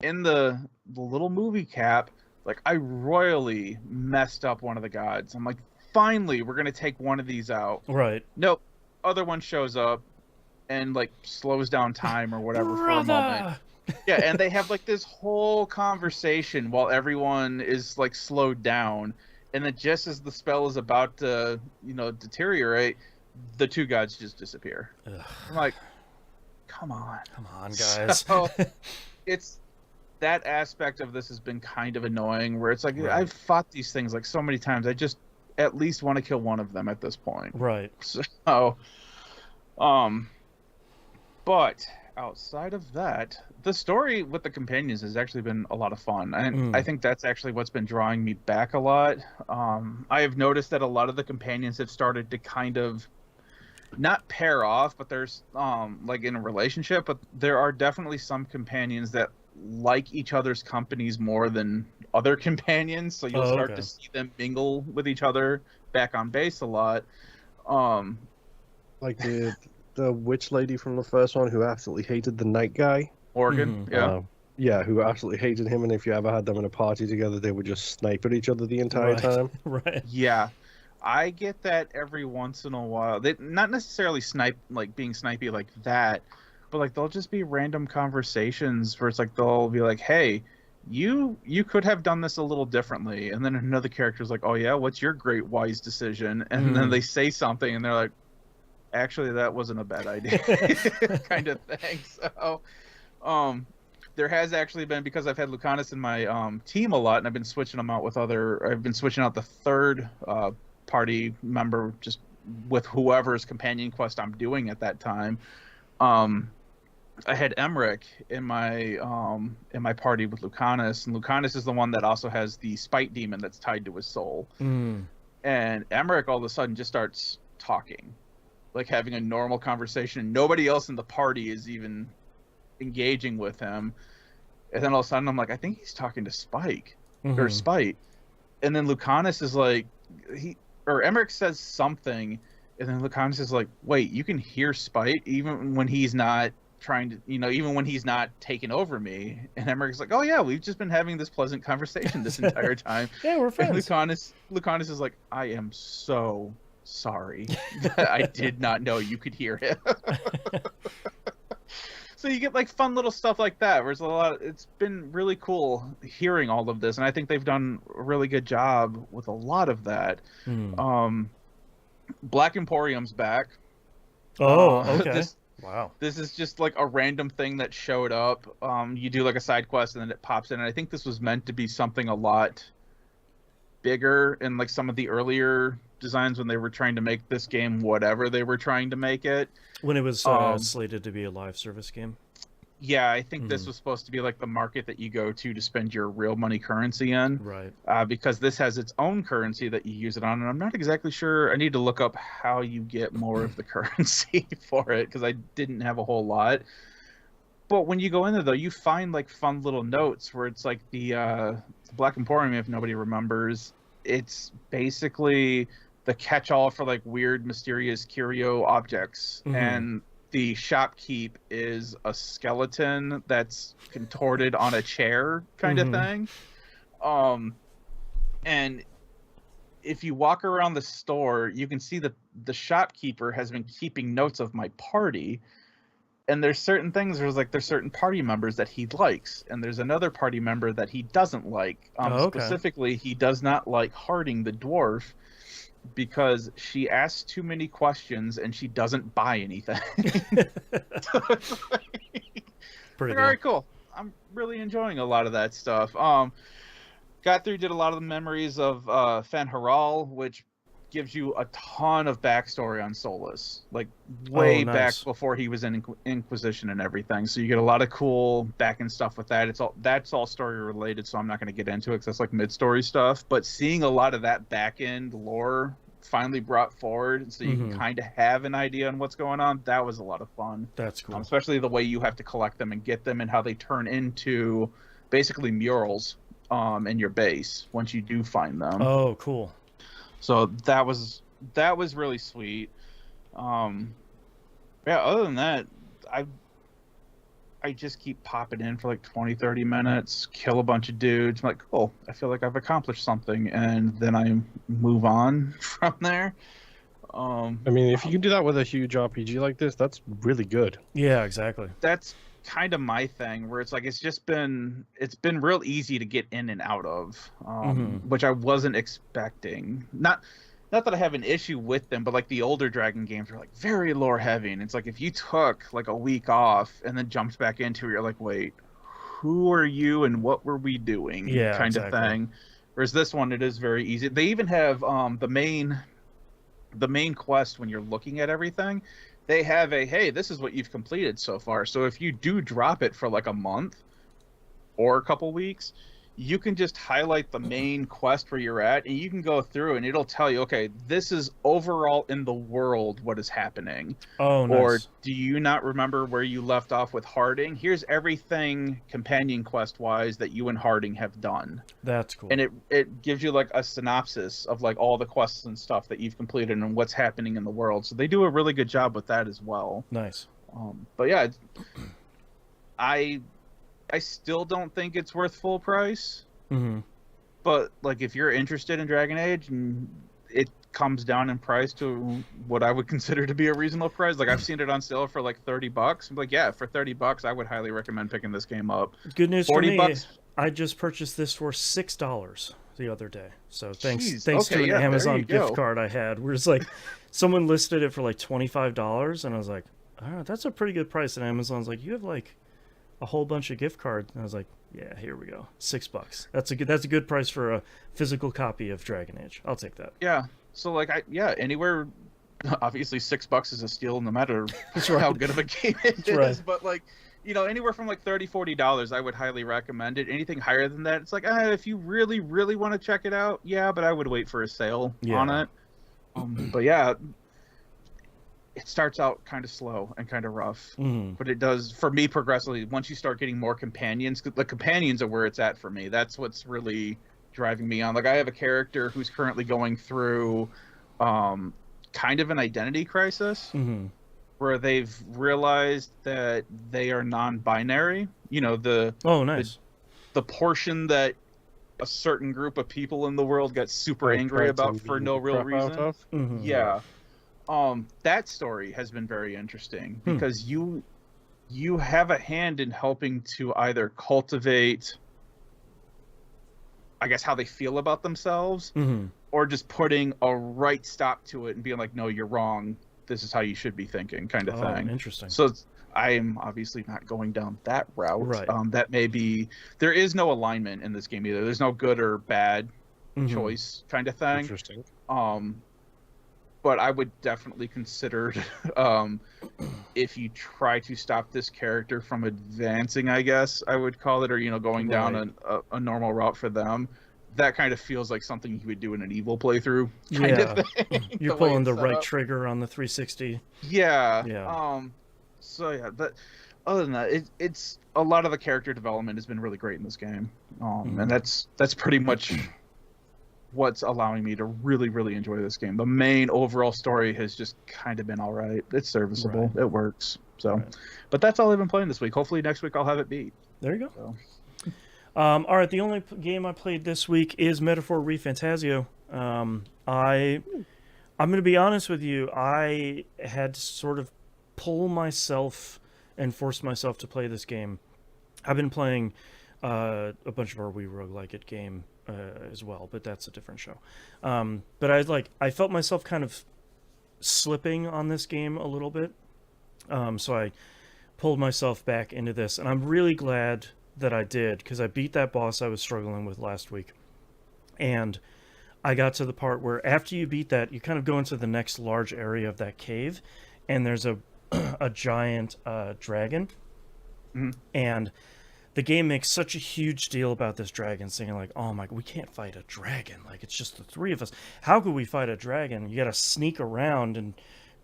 in the little movie cap, like, I royally messed up one of the gods. I'm like, finally, we're going to take one of these out. Right. Nope. Other one shows up and like slows down time or whatever for a moment. Yeah, and they have like this whole conversation while everyone is like slowed down, and then just as the spell is about to, you know, deteriorate, the 2 gods just disappear. I'm like, come on, guys. So, it's that aspect of this has been kind of annoying, where it's like, I've fought these things like so many times, I just at least want to kill one of them at this point. Right. So but outside of that, the story with the companions has actually been a lot of fun. And I think that's actually what's been drawing me back a lot. I have noticed that a lot of the companions have started to kind of not pair off, but there's like in a relationship, but there are definitely some companions that like each other's companies more than other companions. So you'll start to see them mingle with each other back on base a lot. Like the witch lady from the first one who absolutely hated the night guy. Organ, yeah, who absolutely hated him, and if you ever had them in a party together, they would just snipe at each other the entire time. Right. Yeah. I get that every once in a while. They not necessarily being snipey like that, but like they'll just be random conversations where it's like they'll be like, "Hey, you could have done this a little differently," and then another character's like, "Oh yeah, what's your great wise decision?" And then they say something, and they're like, "Actually, that wasn't a bad idea," kind of thing. So, there has actually been, because I've had Lucanus in my team a lot, and I've been switching them out with I've been switching out the third party member just with whoever's companion quest I'm doing at that time. I had Emmerich in my party with Lucanus, and Lucanus is the one that also has the spite demon that's tied to his soul. And Emmerich all of a sudden just starts talking, like having a normal conversation. Nobody else in the party is even engaging with him. And then all of a sudden I'm like, I think he's talking to Spike or Spite. And then Lucanus is like, Emmerich says something, and then Lucanus is like, wait, you can hear Spite even when he's not trying to, even when he's not taking over me. And Emmerich's like, oh yeah, we've just been having this pleasant conversation this entire time. Yeah, we're friends. And Lucanus is like, I am so sorry. I did not know you could hear him. So you get like fun little stuff like that. Where it's been really cool hearing all of this, and I think they've done a really good job with a lot of that. Black Emporium's back. Oh, okay. Wow. This is just like a random thing that showed up. You do like a side quest and then it pops in. And I think this was meant to be something a lot bigger in like some of the earlier designs when they were trying to make this game whatever they were trying to make it. When it was slated to be a live service game. Yeah, I think this was supposed to be like the market that you go to spend your real money currency in. Right. Because this has its own currency that you use it on, and I'm not exactly sure. I need to look up how you get more of the currency for it, because I didn't have a whole lot. But when you go in there, though, you find like fun little notes where it's like the Black Emporium, if nobody remembers, it's basically the catch-all for like weird, mysterious curio objects. And the shopkeep is a skeleton that's contorted on a chair kind of thing. And if you walk around the store, you can see that the shopkeeper has been keeping notes of my party. And there's certain things, there's certain party members that he likes, and there's another party member that he doesn't like. Specifically, he does not like Harding the dwarf, because she asks too many questions and she doesn't buy anything. Pretty all right, cool. I'm really enjoying a lot of that stuff. Got through, did a lot of the memories of Fen'Haral, which gives you a ton of backstory on Solus, like way back before he was in Inquisition and everything. So you get a lot of cool back end stuff with that. That's all story related, so I'm not going to get into it because that's like mid-story stuff. But seeing a lot of that back end lore finally brought forward, so you can kind of have an idea on what's going on, that was a lot of fun. That's cool. Especially the way you have to collect them and get them, and how they turn into basically murals in your base once you do find them. Oh, cool. So that was really sweet. Yeah, other than that, I just keep popping in for like 20-30 minutes, kill a bunch of dudes. I'm like, cool, I feel like I've accomplished something, and then I move on from there. I mean, if you can do that with a huge RPG like this, that's really good. Yeah, exactly. That's kind of my thing, where it's like it's been real easy to get in and out of, which I wasn't expecting. Not that I have an issue with them, but like the older Dragon games are like very lore heavy, and it's like if you took like a week off and then jumped back into it, you're like, wait, who are you and what were we doing? Yeah, kind of thing. Whereas this one, it is very easy. They even have the main quest when you're looking at everything. They have hey, this is what you've completed so far. So if you do drop it for like a month or a couple weeks, you can just highlight the main quest where you're at, and you can go through and it'll tell you, okay, this is overall in the world what is happening. Oh, nice. Or do you not remember where you left off with Harding? Here's everything companion quest wise that you and Harding have done. That's cool. And it gives you like a synopsis of like all the quests and stuff that you've completed and what's happening in the world. So they do a really good job with that as well. Nice. But yeah, I still don't think it's worth full price. But like if you're interested in Dragon Age and it comes down in price to what I would consider to be a reasonable price, like I've seen it on sale for like $30. I'm like, yeah, for $30 I would highly recommend picking this game up. Good news for me, $40. I just purchased this for $6 the other day. So thanks okay, to an yeah, Amazon gift card I had, where it's like someone listed it for like $25, and I was like, oh, that's a pretty good price. And Amazon's like, you have like a whole bunch of gift cards, and I was like, yeah, here we go, $6. That's a good price for a physical copy of Dragon Age. I'll take that. Yeah. So like anywhere obviously $6 is a steal no matter right. how good of a game it is. Right. But like, anywhere from like $30-$40, I would highly recommend it. Anything higher than that, it's like, if you really, really want to check it out, yeah, but I would wait for a sale on it. But yeah, it starts out kind of slow and kind of rough, but it does, for me, progressively. Once you start getting more companions, the companions are where it's at for me. That's what's really driving me on. Like, I have a character who's currently going through kind of an identity crisis, where they've realized that they are non-binary. Nice. The portion that a certain group of people in the world got super angry about for no real reason. Yeah. That story has been very interesting because you have a hand in helping to either cultivate, I guess, how they feel about themselves, or just putting a right stop to it and being like, no, you're wrong. This is how you should be thinking, kind of thing. Interesting. So I'm obviously not going down that route. Right. That may be, there is no alignment in this game either. There's no good or bad choice kind of thing. Interesting. But I would definitely consider, if you try to stop this character from advancing, I guess I would call it, or going down a normal route for them, that kind of feels like something you would do in an evil playthrough kind of thing. You're pulling the right trigger on the 360. Yeah. So yeah, but other than that, it's a lot of the character development has been really great in this game, and that's pretty much what's allowing me to really, really enjoy this game. The main overall story has just kind of been all right. It's serviceable. It works. So, but that's all I've been playing this week. Hopefully next week I'll have it beat. There you go. So. All right, the only game I played this week is Metaphor ReFantazio. I'm going to be honest with you. I had to sort of pull myself and force myself to play this game. I've been playing a bunch of our Wii Roguelike It game as well, but that's a different show. But I felt myself kind of slipping on this game a little bit. So I pulled myself back into this, and I'm really glad that I did, because I beat that boss I was struggling with last week. And I got to the part where after you beat that, you kind of go into the next large area of that cave, and there's a giant dragon. And the game makes such a huge deal about this dragon, saying like, oh my, we can't fight a dragon. Like, it's just the three of us. How could we fight a dragon? You got to sneak around and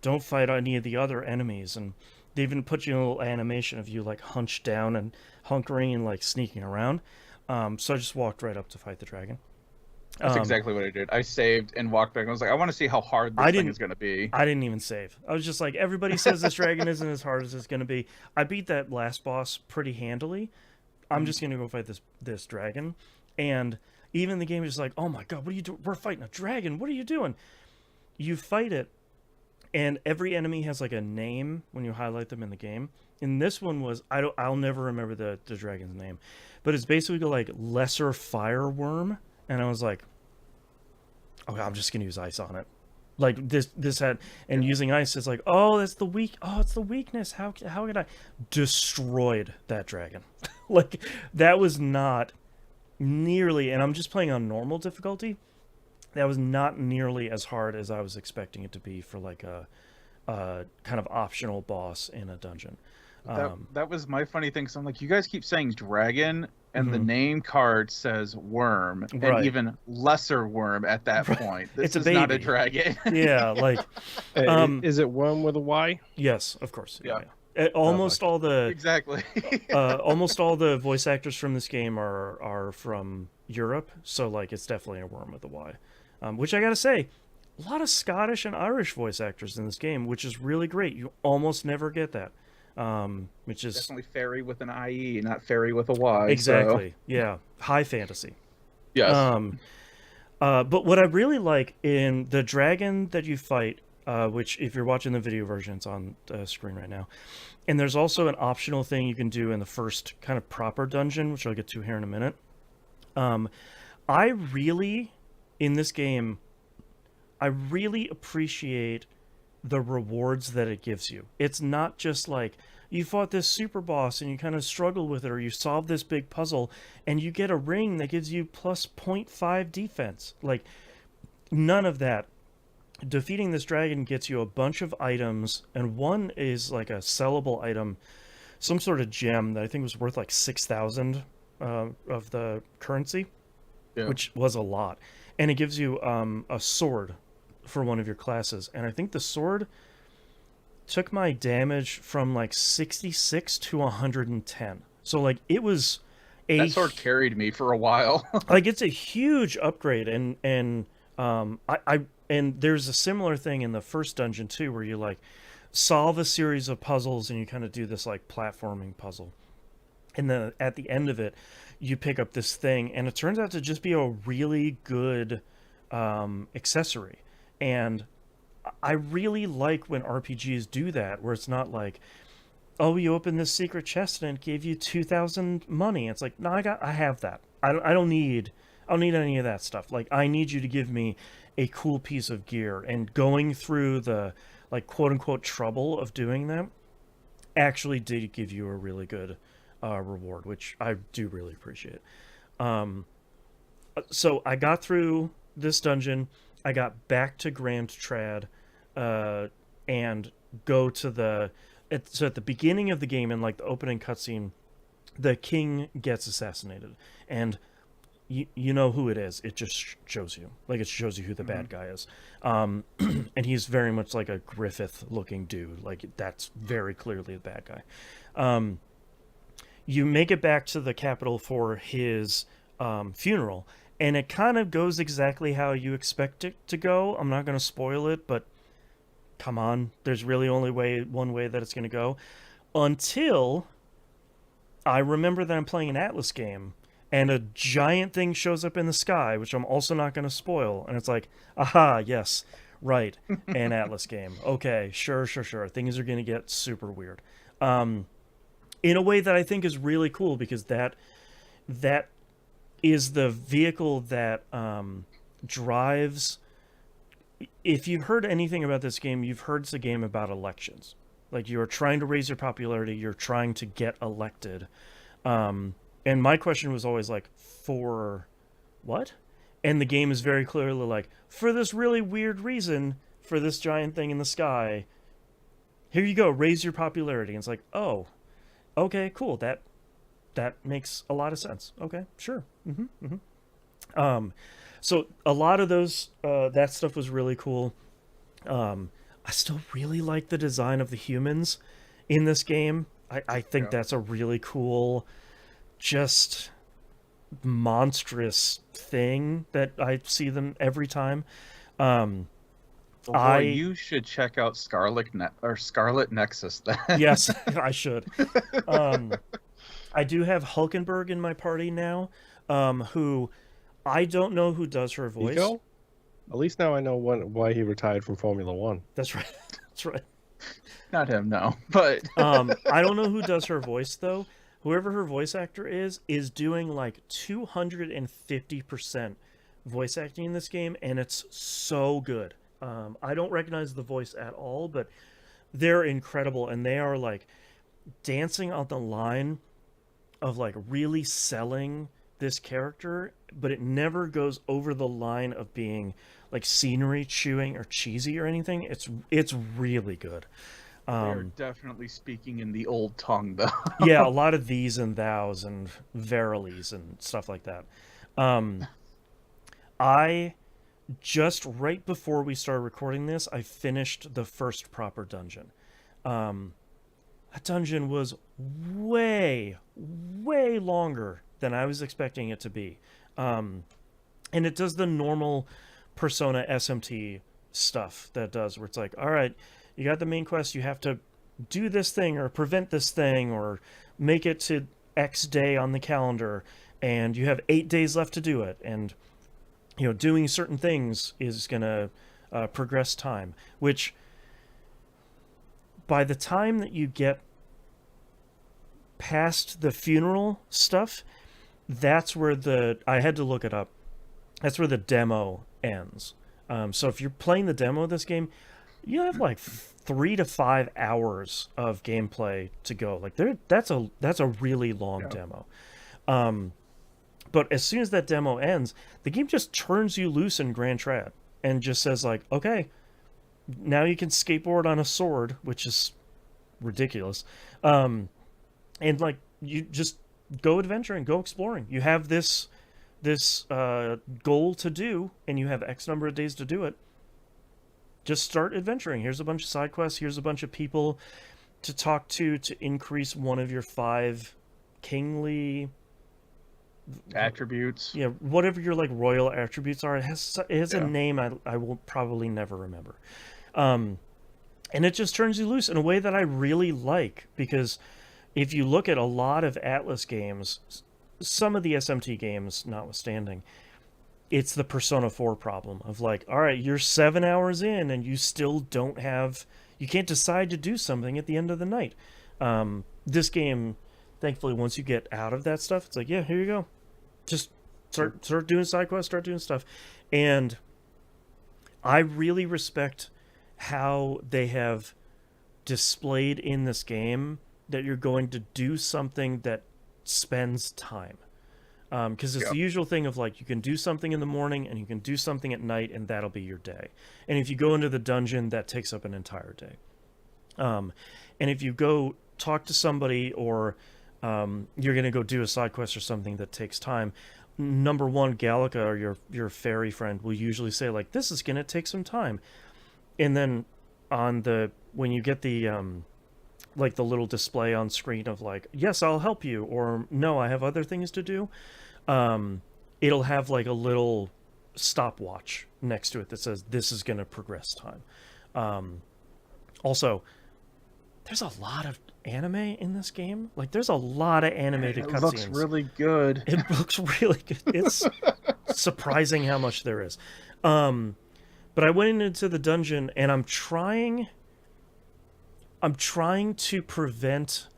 don't fight any of the other enemies. And they even put you in a little animation of you like hunched down and hunkering and like sneaking around. So I just walked right up to fight the dragon. That's exactly what I did. I saved and walked back. I was like, I want to see how hard this thing is going to be. I didn't even save. I was just like, everybody says this dragon isn't as hard as it's going to be. I beat that last boss pretty handily. I'm just going to go fight this dragon. And even the game is like, oh my God, what are you doing? We're fighting a dragon. What are you doing? You fight it, and every enemy has like a name when you highlight them in the game. And this one was, I'll never remember the dragon's name, but it's basically like lesser fireworm. And I was like, okay, I'm just gonna use ice on it. Like this had, and using ice is like, oh, that's the it's the weakness. How could I destroyed that dragon? Like, that was not nearly, and I'm just playing on normal difficulty. That was not nearly as hard as I was expecting it to be for like a kind of optional boss in a dungeon. That was my funny thing. So I'm like, you guys keep saying dragon, and the name card says worm, and even lesser worm at that point. This is not a dragon. Yeah, like... is it worm with a Y? Yes, of course. Yeah. Almost all the... Exactly. Almost all the voice actors from this game are from Europe, so like it's definitely a worm with a Y. Which I gotta say, a lot of Scottish and Irish voice actors in this game, which is really great. You almost never get that. Which is definitely fairy with an IE, not fairy with a Y. Exactly. So. Yeah. High fantasy. Yes. But what I really like in the dragon that you fight, which if you're watching the video version, it's on the screen right now. And there's also an optional thing you can do in the first kind of proper dungeon, which I'll get to here in a minute. I really, in this game, I really appreciate the rewards that it gives you. It's not just like you fought this super boss and you kind of struggle with it, or you solve this big puzzle and you get a ring that gives you plus 0.5 defense. Like, none of that defeating this dragon gets you a bunch of items, and one is like a sellable item, some sort of gem that I think was worth like 6,000 of the currency, which was a lot. And it gives you a sword for one of your classes. And I think the sword took my damage from like 66 to 110. So like it was that sword carried me for a while. Like it's a huge upgrade, and and there's a similar thing in the first dungeon too, where you like solve a series of puzzles and you kind of do this like platforming puzzle, and then at the end of it you pick up this thing, and it turns out to just be a really good accessory. And I really like when RPGs do that, where it's not like, oh, you opened this secret chest and it gave you 2,000 money. It's like, no, I have that. I don't need any of that stuff. Like, I need you to give me a cool piece of gear. And going through the like quote unquote trouble of doing that actually did give you a really good reward, which I do really appreciate. So I got through this dungeon. I got back to Grand Trad, and go to the. So at the beginning of the game, in like the opening cutscene, the king gets assassinated, and you know who it is. It just shows you, like it shows you who the bad guy is, and he's very much like a Griffith-looking dude. Like that's very clearly the bad guy. You make it back to the capital for his funeral, and it kind of goes exactly how you expect it to go. I'm not going to spoil it, but come on, there's really only one way that it's going to go, until I remember that I'm playing an Atlas game and a giant thing shows up in the sky, which I'm also not going to spoil, and it's like, aha, yes, right, an Atlas game. Okay, sure. Things are going to get super weird. In a way that I think is really cool, because that is the vehicle that drives. If you've heard anything about this game, you've heard it's a game about elections. Like, you are trying to raise your popularity, you're trying to get elected. And my question was always like, for what? And the game is very clearly like, for this really weird reason, for this giant thing in the sky, here you go, raise your popularity. And it's like, oh, okay, cool. That makes a lot of sense. Okay, sure. So a lot of those, that stuff was really cool. I still really like the design of the humans in this game. I think that's a really cool, just monstrous thing that I see them every time. You should check out Scarlet Nexus then. Yes, I should. I do have Hulkenberg in my party now, who I don't know who does her voice. Nico? At least now I know why he retired from Formula One. That's right. That's right. Not him, no. But I don't know who does her voice though. Whoever her voice actor is doing like 250% voice acting in this game, and it's so good. I don't recognize the voice at all, but they're incredible, and they are like dancing on the line of like really selling this character, but it never goes over the line of being like scenery chewing or cheesy or anything. It's really good. They're definitely speaking in the old tongue, though. Yeah, a lot of these and thous and verilies and stuff like that. I just right before we started recording this, I finished the first proper dungeon. That dungeon was way longer than I was expecting it to be. And it does the normal Persona SMT stuff that does, where it's like, all right, you got the main quest, you have to do this thing or prevent this thing or make it to X day on the calendar, and you have 8 days left to do it, and you know, doing certain things is gonna progress time, which by the time that you get past the funeral stuff, that's where I had to look it up, that's where the demo ends. So if you're playing the demo of this game, you have like 3 to 5 hours of gameplay to go. Like that's a really long demo. But as soon as that demo ends, the game just turns you loose in Grand Trad and just says like, okay, now you can skateboard on a sword, which is ridiculous. And like you just go adventuring, go exploring. You have this goal to do, and you have X number of days to do it. Just start adventuring. Here's a bunch of side quests. Here's a bunch of people to talk to increase one of your 5 kingly attributes. Yeah, whatever your like royal attributes are. It has a name I will probably never remember. And it just turns you loose in a way that I really like, because if you look at a lot of Atlas games, some of the SMT games notwithstanding, it's the Persona 4 problem of like, all right, you're 7 hours in and you still don't have, you can't decide to do something at the end of the night. This game, thankfully, once you get out of that stuff, it's like, yeah, here you go. Just start doing side quests, start doing stuff. And I really respect how they have displayed in this game that you're going to do something that spends time. Because it's the usual thing of like, you can do something in the morning and you can do something at night, and that'll be your day. And if you go into the dungeon, that takes up an entire day. And if you go talk to somebody, or you're going to go do a side quest or something that takes time, number one, Gallica, or your fairy friend, will usually say like, this is going to take some time. And then when you get the like the little display on screen of like, yes, I'll help you, or no, I have other things to do, it'll have like a little stopwatch next to it that says this is going to progress time. Also, there's a lot of anime in this game. Like, there's a lot of animated cutscenes. It looks really good. It looks really good. It's surprising how much there is. But I went into the dungeon, and I'm trying to prevent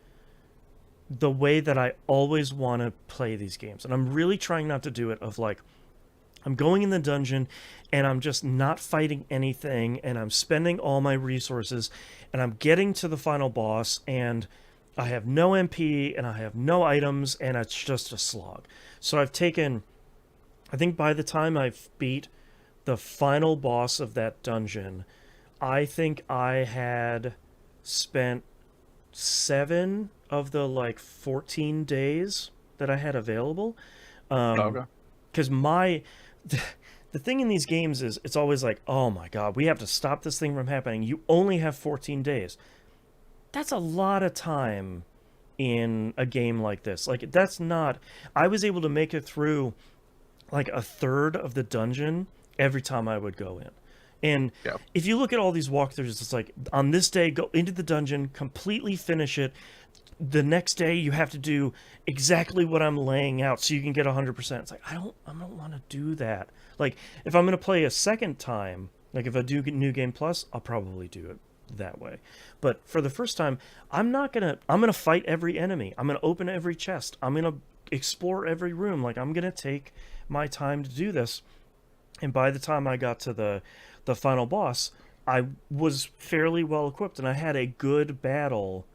the way that I always want to play these games. And I'm really trying not to do it of like, I'm going in the dungeon and I'm just not fighting anything, and I'm spending all my resources, and I'm getting to the final boss, and I have no MP and I have no items, and it's just a slog. So I think by the time I've beat the final boss of that dungeon, I think I had spent 7 of the like 14 days that I had available. Because the thing in these games is, it's always like, oh my god, we have to stop this thing from happening. You only have 14 days. That's a lot of time in a game like this. Like, that's not... I was able to make it through like a third of the dungeon every time I would go in. And if you look at all these walkthroughs, it's like, on this day, go into the dungeon, completely finish it. The next day, you have to do exactly what I'm laying out so you can get 100%. It's like, I don't want to do that. Like, if I'm going to play a second time, like if I do New Game Plus, I'll probably do it that way. But for the first time, I'm going to fight every enemy. I'm going to open every chest. I'm going to explore every room. Like, I'm going to take my time to do this. And by the time I got to the final boss, I was fairly well equipped, and I had a good battle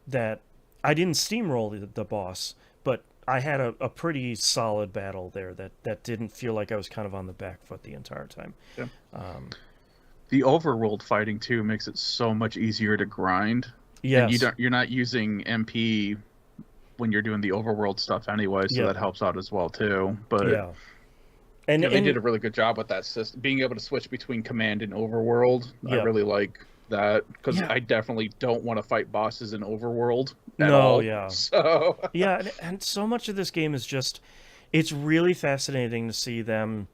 that I didn't steamroll the boss, but I had a pretty solid battle there that didn't feel like I was kind of on the back foot the entire time. Yeah. The overworld fighting too makes it so much easier to grind. Yes. And you're not using MP when you're doing the overworld stuff anyway, so that helps out as well too. But yeah. And they did a really good job with that system, being able to switch between command and overworld. I really like that, because I definitely don't want to fight bosses in overworld at all. So and so much of this game is just, it's really fascinating to see them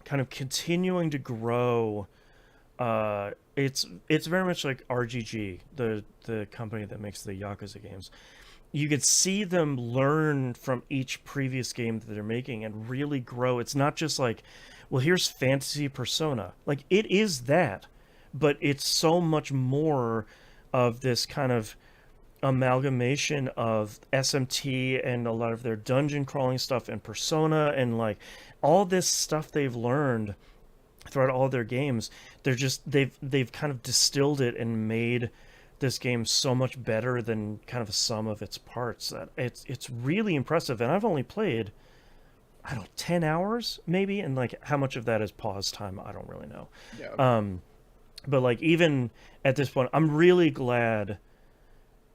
kind of continuing to grow. It's very much like RGG, the company that makes the Yakuza games. You could see them learn from each previous game that they're making and really grow. It's not just like, well, here's fantasy Persona. Like, it is that, but it's so much more of this kind of amalgamation of SMT and a lot of their dungeon crawling stuff and Persona, and like all this stuff they've learned throughout all their games. They've kind of distilled it and made this game so much better than kind of a sum of its parts. That it's really impressive. And I've only played, 10 hours maybe, and like how much of that is pause time, I don't really know. But like even at this point, I'm really glad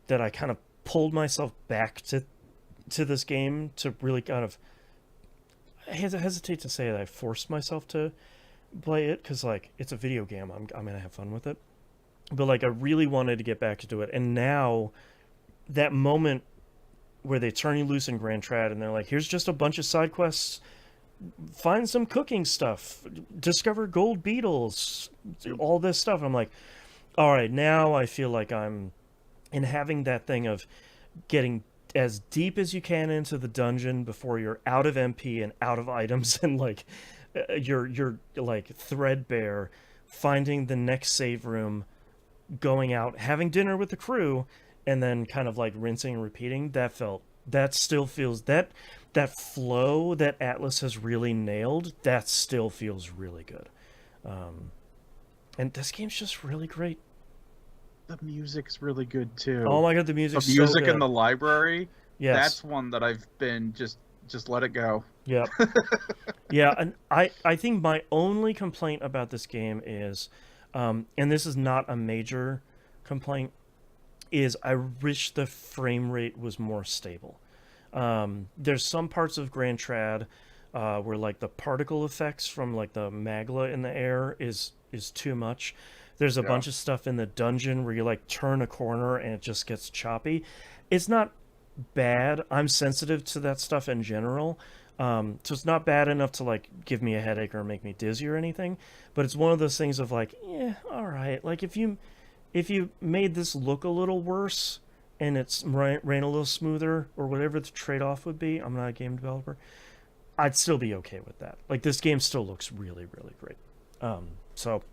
that I kind of pulled myself back to this game to really kind of. I hesitate to say that I forced myself to play it because like it's a video game. I'm gonna have fun with it, but like I really wanted to get back to it, and now that moment where they turn you loose in Grand Trad and they're like, here's just a bunch of side quests, find some cooking stuff, discover gold beetles, all this stuff. And I'm like, all right, now I feel like I'm in having that thing of getting as deep as you can into the dungeon before you're out of MP and out of items and like you're like threadbare, finding the next save room, going out, having dinner with the crew, and then kind of like rinsing and repeating. That still feels that flow that Atlas has really nailed, that still feels really good. And this game's just really great. The music's really good too. Oh my god, the music's the music so good. in the library. Yes. That's one that I've been just let it go. Yep. Yeah, and I think my only complaint about this game is, and this is not a major complaint, is I wish the frame rate was more stable. There's some parts of Grand Trad where like the particle effects from like the magla in the air is too much. There's a bunch of stuff in the dungeon where you like turn a corner and it just gets choppy. It's not bad. I'm sensitive to that stuff in general. So it's not bad enough to like give me a headache or make me dizzy or anything, but it's one of those things of like, yeah, all right. Like if you made this look a little worse and it's ran a little smoother or whatever the trade-off would be, I'm not a game developer, I'd still be okay with that. Like this game still looks really, really great. So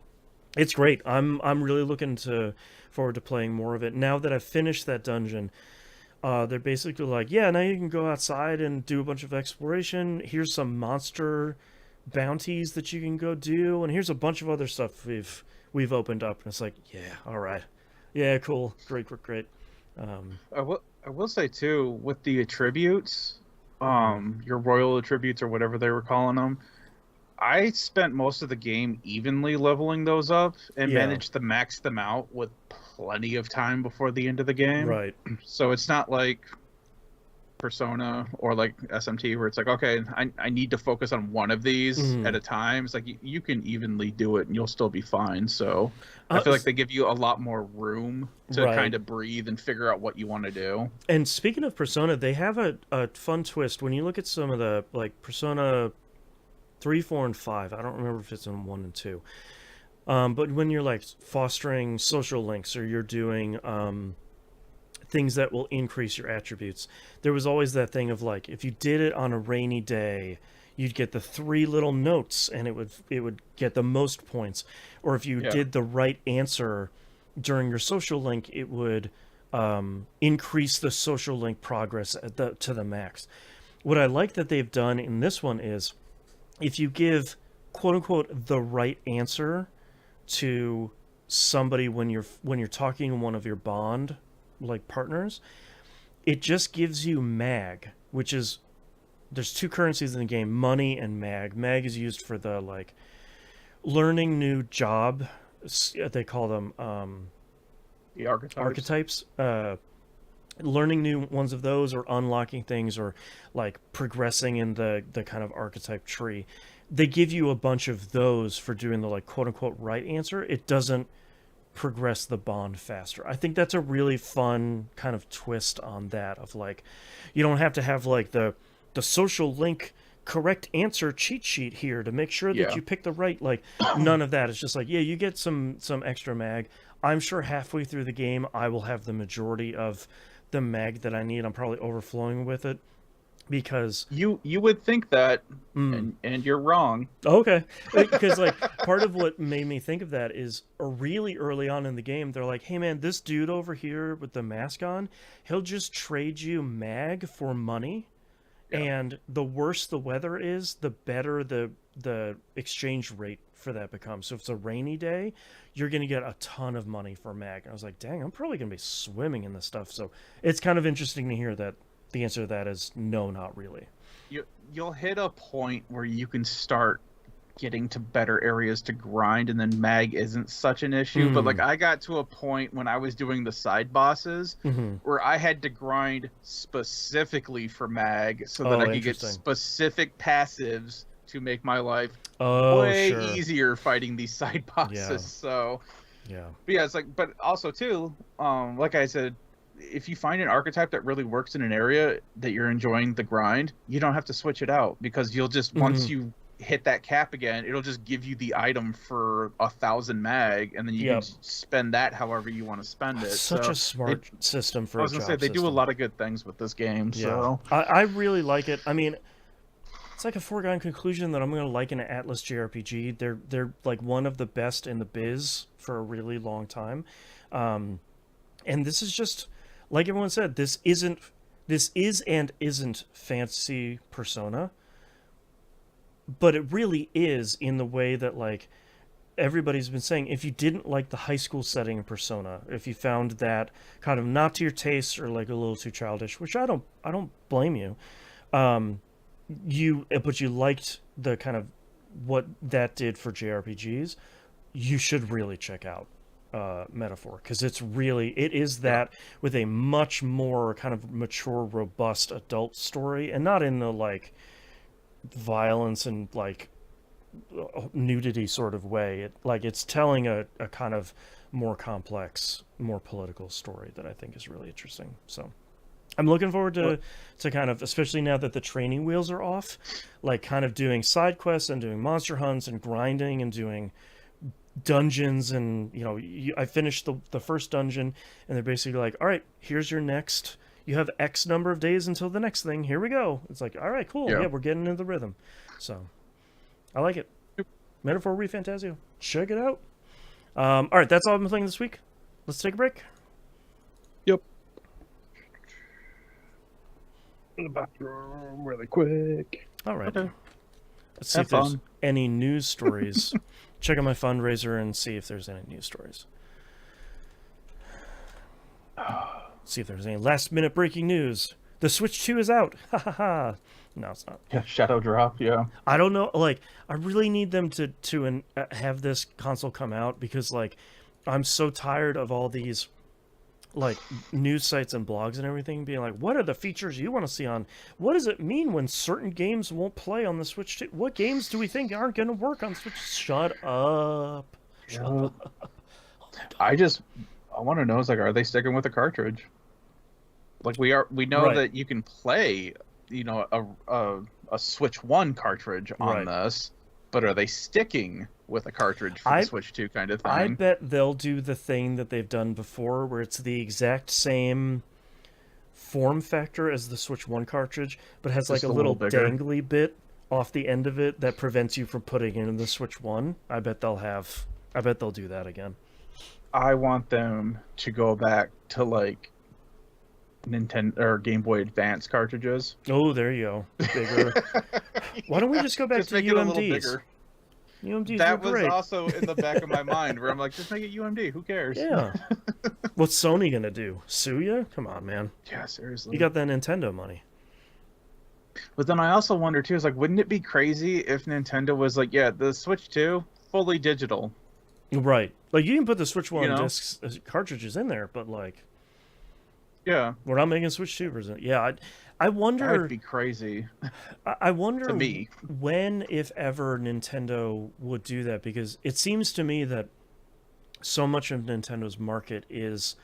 it's great. I'm really looking forward to playing more of it. Now that I've finished that dungeon, they're basically like, yeah, now you can go outside and do a bunch of exploration. Here's some monster bounties that you can go do, and here's a bunch of other stuff we've opened up. And it's like, yeah, all right, yeah, cool, great. I will say too, with the attributes, your royal attributes or whatever they were calling them, I spent most of the game evenly leveling those up and managed to max them out with plenty of time before the end of the game. Right. So it's not like Persona or like SMT where it's like, okay, I need to focus on one of these at a time. It's like you can evenly do it and you'll still be fine. So I feel like they give you a lot more room to kind of breathe and figure out what you want to do. And speaking of Persona, they have a fun twist. When you look at some of the like Persona 3, 4, and 5, I don't remember if it's in 1 and 2. But when you're like fostering social links or you're doing things that will increase your attributes, there was always that thing of like, if you did it on a rainy day, you'd get the 3 little notes and it would get the most points. Or if you did the right answer during your social link, it would increase the social link progress to the max. What I like that they've done in this one is, if you give quote unquote the right answer to somebody when you're talking to one of your bond like partners, it just gives you mag, which is, there's 2 currencies in the game, money and mag. Mag is used for the like learning new job, they call them the archetypes. Learning new ones of those, or unlocking things, or like progressing in the kind of archetype tree. They give you a bunch of those for doing the like quote unquote right answer. It doesn't progress the bond faster. I think that's a really fun kind of twist on that, of like, you don't have to have like the social link correct answer cheat sheet here to make sure that you pick the right, like none of that. It's just like, yeah, you get some extra mag. I'm sure halfway through the game I will have the majority of the mag that I need. I'm probably overflowing with it, because you would think that, and you're wrong. Okay, because like part of what made me think of that is really early on in the game, they're like, hey man, this dude over here with the mask on, he'll just trade you mag for money, and the worse the weather is, the better the exchange rate for that becomes. So if it's a rainy day, you're going to get a ton of money for mag. I was like, dang, I'm probably going to be swimming in this stuff. So it's kind of interesting to hear that the answer to that is no, not really. You'll hit a point where you can start getting to better areas to grind, and then mag isn't such an issue. But like I got to a point when I was doing the side bosses where I had to grind specifically for mag so that I could get specific passives to make my life way easier fighting these side bosses. So but yeah, it's like, but also too, like I said, if you find an archetype that really works in an area that you're enjoying the grind, you don't have to switch it out, because you'll just once you hit that cap again, it'll just give you the item for 1,000 mag, and then you can spend that however you want to spend it. Such a smart system for I was gonna say, they do a lot of good things with this game. So I really like it. I mean, it's like a foregone conclusion that I'm going to like an Atlas JRPG. They're like one of the best in the biz for a really long time. And this is just, like everyone said, this is and isn't fantasy Persona, but it really is, in the way that, like, everybody's been saying, if you didn't like the high school setting in Persona, if you found that kind of not to your taste or like a little too childish, which I don't blame you, but you liked the kind of what that did for JRPGs, you should really check out Metaphor, because it is that with a much more kind of mature, robust adult story, and not in the like violence and like nudity sort of way. It's telling a kind of more complex, more political story that I think is really interesting. So I'm looking forward to kind of, especially now that the training wheels are off, like kind of doing side quests and doing monster hunts and grinding and doing dungeons. And I finished the first dungeon, and they're basically like, all right, here's your next, you have X number of days until the next thing, here we go. It's like, all right, cool, yeah, we're getting into the rhythm. So I like it. Metaphor ReFantazio, check it out. All right, that's all I've been playing this week. Let's take a break. Yep. In the bathroom really quick. All right. Okay. Let's see if there's any news stories. Check out my fundraiser and see if there's any news stories. See if there's any last minute breaking news. The Switch 2 is out. Ha ha ha. No, it's not. Yeah, Shadow Drop, yeah. I don't know, like, I really need them to have this console come out, because, like, I'm so tired of all these, like, news sites and blogs and everything being like, what are the features you want to see on? What does it mean when certain games won't play on the Switch 2? What games do we think aren't going to work on Switch? Shut up. Shut up. I want to know, is like, are they sticking with the cartridge? Like, we know that you can play, a Switch 1 cartridge on this, but are they sticking with a cartridge for the Switch 2 kind of thing? I bet they'll do the thing that they've done before, where it's the exact same form factor as the Switch 1 cartridge, but has like a little dangly bit off the end of it that prevents you from putting it in the Switch 1. I bet they'll do that again. I want them to go back to like Nintendo or Game Boy Advance cartridges. Oh, there you go. Bigger. Why don't we just go back to UMDs? UMDs that was great. Also in the back of my mind, where I'm like, just make it UMD. Who cares? Yeah. What's Sony gonna do? Sue you? Come on, man. Yeah, seriously. You got that Nintendo money. But then I also wonder too, is like, wouldn't it be crazy if Nintendo was like, yeah, the Switch 2 fully digital? Right. Like, you can put the Switch 1 discs cartridges in there, but like, yeah, we're not making Switch 2 version. Yeah, I wonder. That would be crazy. I wonder to me, when, if ever, Nintendo would do that, because it seems to me that so much of Nintendo's market is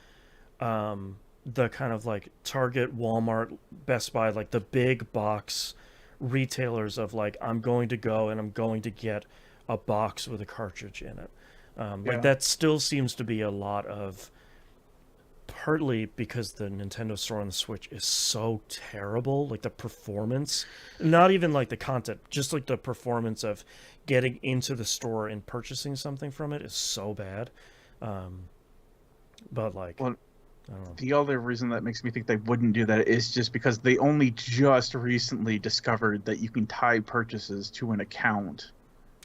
the kind of like Target, Walmart, Best Buy, like the big box retailers of like, I'm going to go and I'm going to get a box with a cartridge in it. Like, that still seems to be a lot of, partly because the Nintendo store on the Switch is so terrible, like the performance, not even like the content, just like the performance of getting into the store and purchasing something from it is so bad. But like, well, I don't know. The other reason that makes me think they wouldn't do that is just because they only just recently discovered that you can tie purchases to an account.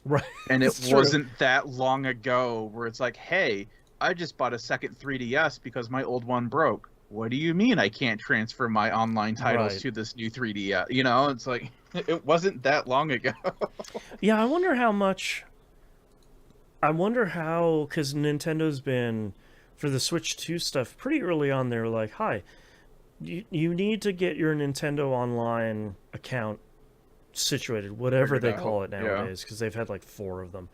Right. And it wasn't that long ago where it's like, hey, I just bought a second 3DS because my old one broke. What do you mean I can't transfer my online titles to this new 3DS? It's like, It wasn't that long ago. Yeah, I wonder how much. I wonder how, because Nintendo's been, for the Switch 2 stuff, pretty early on, they're like, hi, you need to get your Nintendo Online account situated, whatever they call it nowadays, because they've had like 4 of them.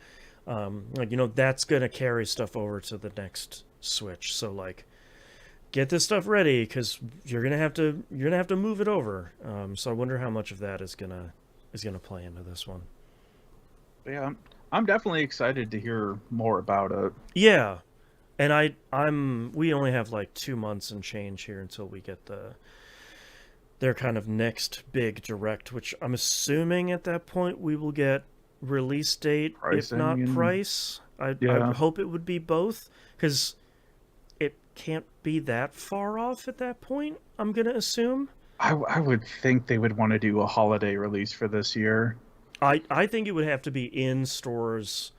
Like, that's going to carry stuff over to the next Switch. So, like, get this stuff ready, because you're gonna have to move it over. So I wonder how much of that is gonna play into this one. Yeah, I'm definitely excited to hear more about it. Yeah, and we only have like 2 months and change here until we get their kind of next big direct, which I'm assuming at that point we will get release date, pricing, if not price. I hope it would be both, because it can't be that far off at that point, I'm gonna assume. I would think they would want to do a holiday release for this year. I think it would have to be in stores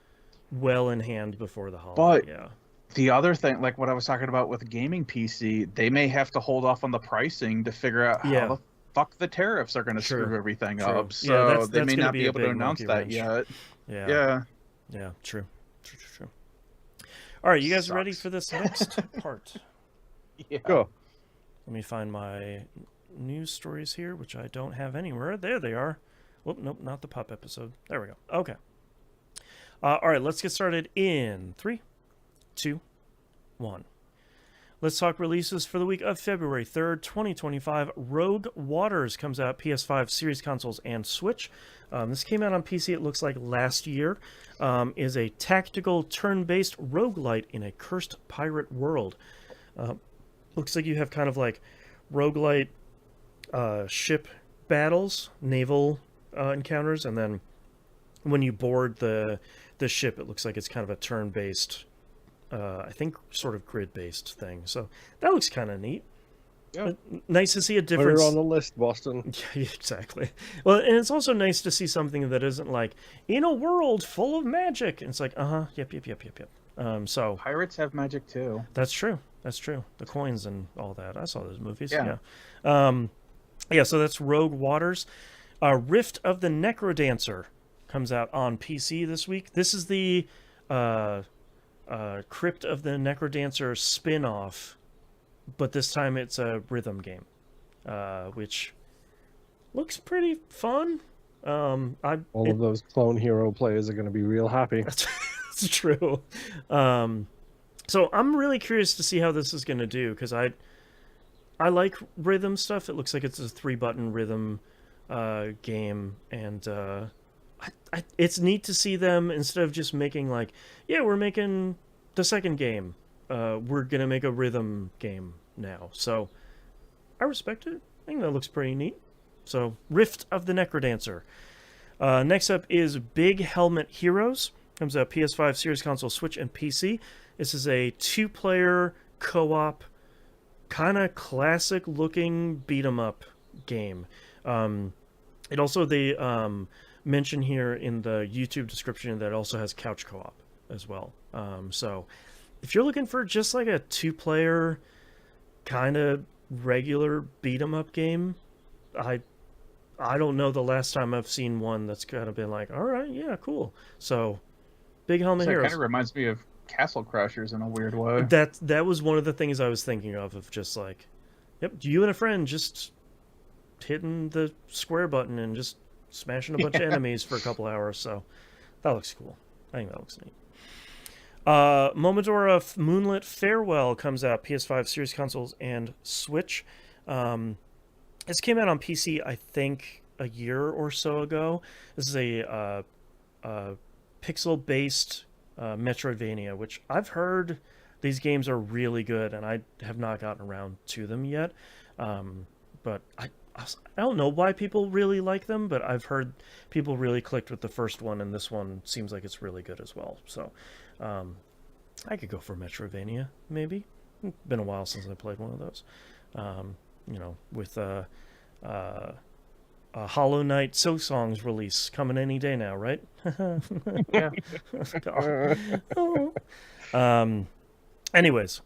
well in hand before the holiday. But the other thing, like what I was talking about with gaming PC, they may have to hold off on the pricing to figure out how the fuck the tariffs are going to screw everything up. So they may not be able to announce that yet. Yeah, true. All right, you guys ready for this next part? Yeah. Go. Let me find my news stories here, which I don't have anywhere. There they are. Whoop, nope, not the pup episode. There we go. Okay. All right, let's get started in 3, 2, 1. Let's talk releases for the week of February 3rd, 2025. Rogue Waters comes out PS5, Series consoles, and Switch. This came out on PC, it looks like, last year. Is a tactical turn-based roguelite in a cursed pirate world. Looks like you have kind of like roguelite ship battles, naval encounters, and then when you board the ship, it looks like it's kind of a turn-based, I think sort of grid-based thing. So that looks kind of neat. Yeah. Nice to see a difference. Put it on the list, Boston. Yeah, exactly. Well, and it's also nice to see something that isn't like, in a world full of magic. And it's like, yep. So pirates have magic too. That's true. The coins and all that. I saw those movies. Yeah. So that's Rogue Waters. Rift of the Necrodancer comes out on PC this week. This is the Crypt of the Necrodancer spin-off, but this time it's a rhythm game, which looks pretty fun. All of those clone hero players are going to be real happy. That's true. So I'm really curious to see how this is going to do, because I like rhythm stuff. It looks like it's a 3-button rhythm game, and it's neat to see them, instead of just making like, we're making the second game, we're gonna make a rhythm game now. So I respect it. I think that looks pretty neat. So Rift of the Necrodancer. Next up is Big Helmet Heroes. Comes out PS5, Series console, Switch, and PC. This is a 2-player co-op, kind of classic looking beat 'em up game. It also, they mention here in the YouTube description that it also has couch co-op as well. So if you're looking for just like a 2-player kind of regular beat 'em up game, I don't know the last time I've seen one that's kind of been like, all right, yeah, cool. So Big Helmet Heroes. It kind of reminds me of Castle Crashers in a weird way. That was one of the things I was thinking of just like, yep, you and a friend just hitting the square button and just smashing a bunch of enemies for a couple hours. So that looks cool. I think that looks neat. Momodora Moonlit Farewell comes out PS5, Series consoles, and Switch. This came out on PC, I think, a year or so ago. This is a pixel-based Metroidvania, which I've heard these games are really good, and I have not gotten around to them yet. But I don't know why people really like them, but I've heard people really clicked with the first one, and this one seems like it's really good as well. So I could go for Metroidvania, maybe. It's been a while since I played one of those. With Hollow Knight Silksong's release coming any day now, right? Yeah. Anyways,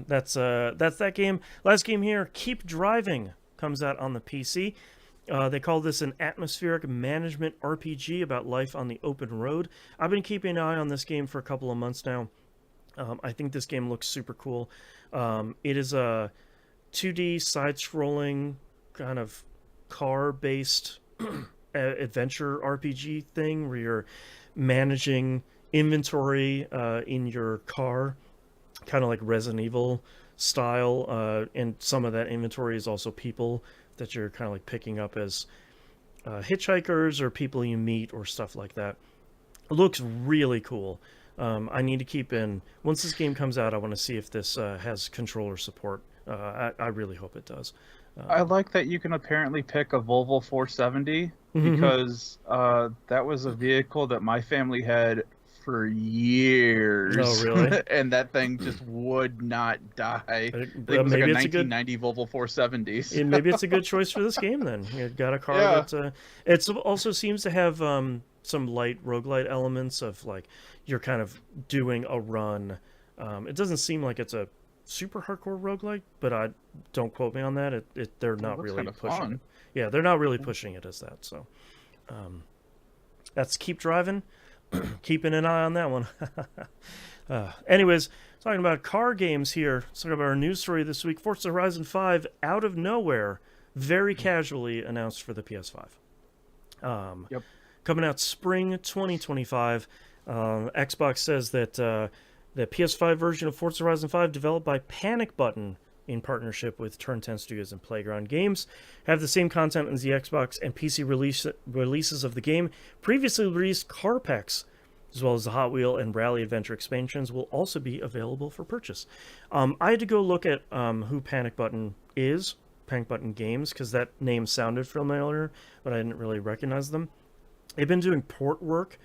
that's that game. Last game here, Keep Driving, comes out on the PC. They call this an atmospheric management RPG about life on the open road. I've been keeping an eye on this game for a couple of months now. I think this game looks super cool. It is a 2D side-scrolling kind of car-based adventure RPG thing where you're managing inventory in your car, kind of like Resident Evil style, and some of that inventory is also people that you're kind of like picking up as hitchhikers or people you meet or stuff like that. It looks really cool. I need to keep in, once this game comes out, I want to see if this has controller support. I really hope it does. I like that you can apparently pick a Volvo 470 because that was a vehicle that my family had for years. Oh, really? And that thing just would not die. I think it was maybe like a it's 1990 Volvo 470s. Maybe it's a good choice for this game then. You've got a car that... it also seems to have some light roguelite elements of like you're kind of doing a run. It doesn't seem like it's a super hardcore roguelike, but don't quote me on that. They're not really pushing it. Yeah, they're not really pushing it as that. So that's Keep Driving. Keeping an eye on that one. Anyways, talking about car games here. Let's talk about our news story this week. Forza Horizon 5, out of nowhere, very casually announced for the PS5. Coming out spring 2025. Xbox says that the PS5 version of Forza Horizon 5, developed by Panic Button in partnership with Turn 10 Studios and Playground Games, have the same content as the Xbox and PC releases of the game. Previously released car packs, as well as the Hot Wheel and Rally Adventure expansions, will also be available for purchase. I had to go look at who Panic Button is, Panic Button Games, because that name sounded familiar, but I didn't really recognize them. They've been doing port work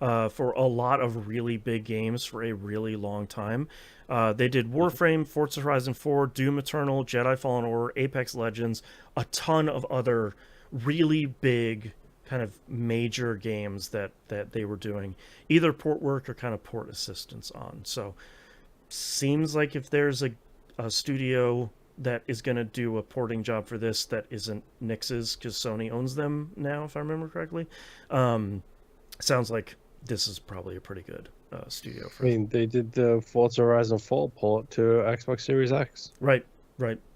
for a lot of really big games for a really long time. They did Warframe, Forza Horizon 4, Doom Eternal, Jedi Fallen Order, Apex Legends, a ton of other really big kind of major games that they were doing either port work or kind of port assistance on. So seems like if there's a studio that is going to do a porting job for this that isn't Nix's, because Sony owns them now, if I remember correctly, sounds like this is probably a pretty good studio. They did the Forza Horizon 4 port to Xbox Series X. Right.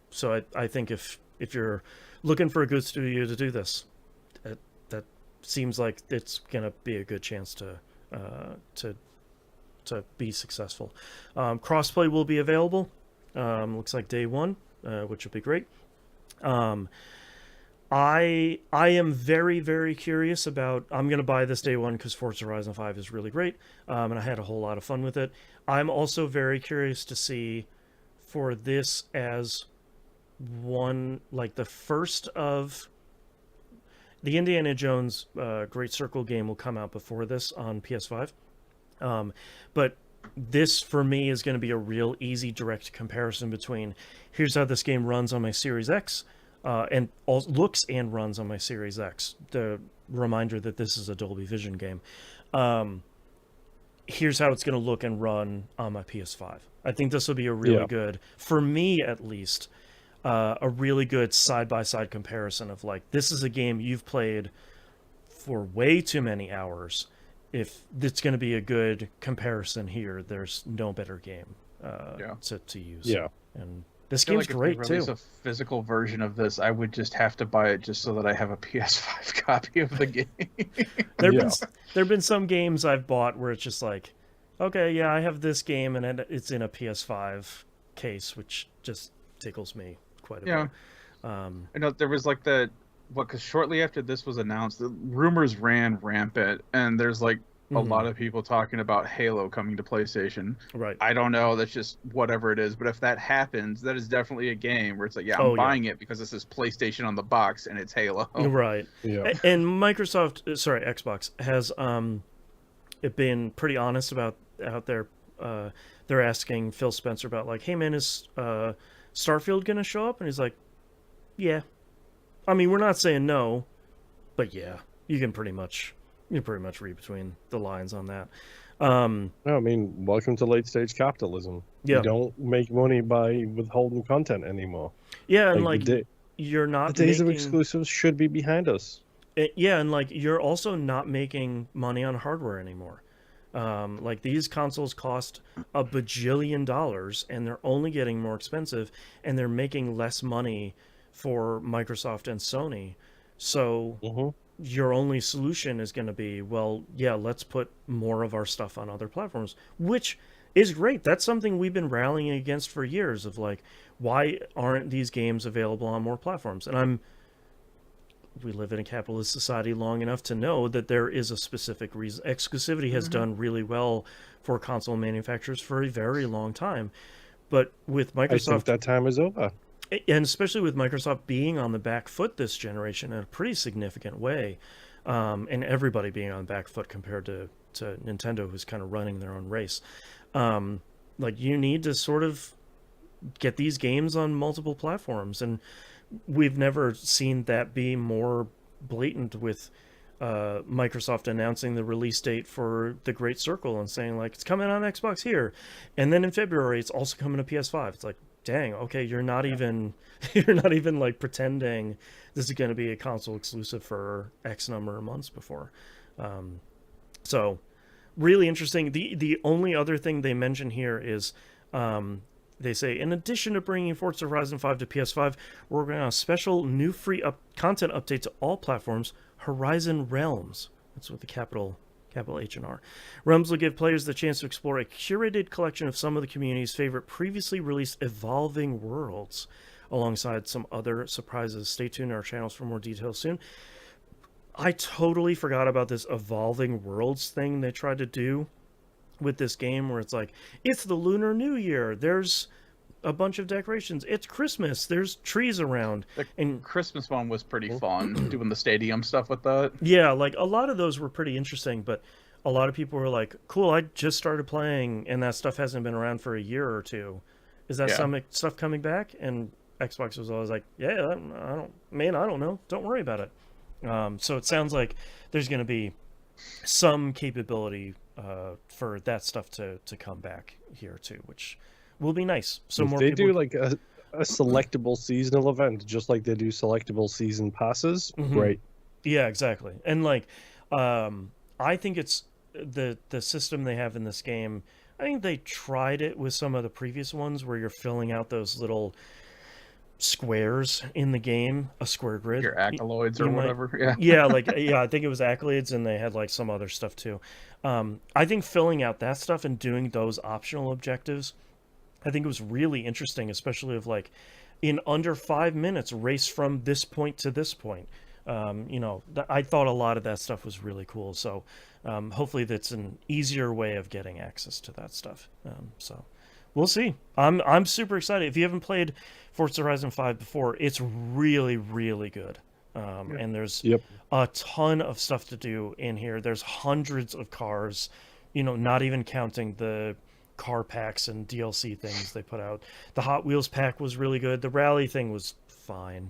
So I think if you're looking for a good studio to do this, that seems like it's gonna be a good chance to be successful. Crossplay will be available. Looks like day one, which will be great. I am very, very curious about... I'm going to buy this day one because Forza Horizon 5 is really great, and I had a whole lot of fun with it. I'm also very curious to see for this as one... like the first of... The Indiana Jones Great Circle game will come out before this on PS5. But this, for me, is going to be a real easy, direct comparison between here's how this game runs on my Series X, and looks and runs on my Series X. The reminder that this is a Dolby Vision game. Here's how it's going to look and run on my PS5. I think this will be a really good, for me at least, a really good side-by-side comparison of like, this is a game you've played for way too many hours. If it's going to be a good comparison here, there's no better game to use. Yeah. And this game's great, too. If they release a physical version of this, I would just have to buy it just so that I have a PS5 copy of the game. There've been some games I've bought where it's just like, okay, yeah, I have this game, and it's in a PS5 case, which just tickles me quite a bit. I know there was like that, because shortly after this was announced, the rumors ran rampant, and there's like a lot of people talking about Halo coming to PlayStation. Right. I don't know. That's just whatever it is. But if that happens, that is definitely a game where it's like, I'm buying it because this is PlayStation on the box and it's Halo. Right. Yeah. And Xbox has been pretty honest about out there. They're asking Phil Spencer about like, hey man, is Starfield gonna show up? And he's like, yeah. I mean, we're not saying no, but yeah, you can pretty much read between the lines on that. No, I mean, welcome to late stage capitalism. Yeah. You don't make money by withholding content anymore. Yeah, and like you're not the days of making exclusives should be behind us. yeah, and like you're also not making money on hardware anymore. Like these consoles cost a bajillion dollars, and they're only getting more expensive, and they're making less money for Microsoft and Sony. So your only solution is going to be, well, yeah, let's put more of our stuff on other platforms, which is great. That's something we've been rallying against for years of like, why aren't these games available on more platforms? And we live in a capitalist society long enough to know that there is a specific reason. Exclusivity has done really well for console manufacturers for a very long time. But with Microsoft, I think that time is over. And especially with Microsoft being on the back foot this generation in a pretty significant way, and everybody being on the back foot compared to Nintendo, who's kind of running their own race. Like you need to sort of get these games on multiple platforms, and we've never seen that be more blatant with Microsoft announcing the release date for The Great Circle and saying like it's coming on Xbox here, and then in February it's also coming to PS5. It's like, dang, okay, you're not even like pretending this is going to be a console exclusive for X number of months before. So really interesting. The only other thing they mention here is they say, in addition to bringing Forza Horizon 5 to PS5, we're working on a special new free content update to all platforms, Horizon Realms. That's with the capital H&R. Realms will give players the chance to explore a curated collection of some of the community's favorite previously released evolving worlds, alongside some other surprises. Stay tuned to our channels for more details soon. I totally forgot about this evolving worlds thing they tried to do with this game, where it's like, it's the Lunar New Year, there's a bunch of decorations, it's Christmas, there's trees around. And Christmas one was pretty fun, doing the stadium stuff with that. Yeah, like a lot of those were pretty interesting, but a lot of people were like, cool, I just started playing and that stuff hasn't been around for a year or two. Is that some stuff coming back? And Xbox was always like, yeah, I don't know, don't worry about it. So it sounds like there's going to be some capability for that stuff to come back here too, which will be nice. So if more they people... do like a selectable seasonal event, just like they do selectable season passes, great. Yeah, exactly. And like, I think it's the system they have in this game. I think they tried it with some of the previous ones where you're filling out those little squares in the game, a square grid, your accolades or whatever. I think it was accolades, and they had like some other stuff too. I think filling out that stuff and doing those optional objectives, I think it was really interesting, especially of like, in under 5 minutes race from this point to this point. I thought a lot of that stuff was really cool, so hopefully that's an easier way of getting access to that stuff. So we'll see. I'm super excited. If you haven't played Forza Horizon 5 before, it's really, really good. And there's a ton of stuff to do in here. There's hundreds of cars, not even counting the car packs and DLC things they put out. The Hot Wheels pack was really good. The rally thing was fine.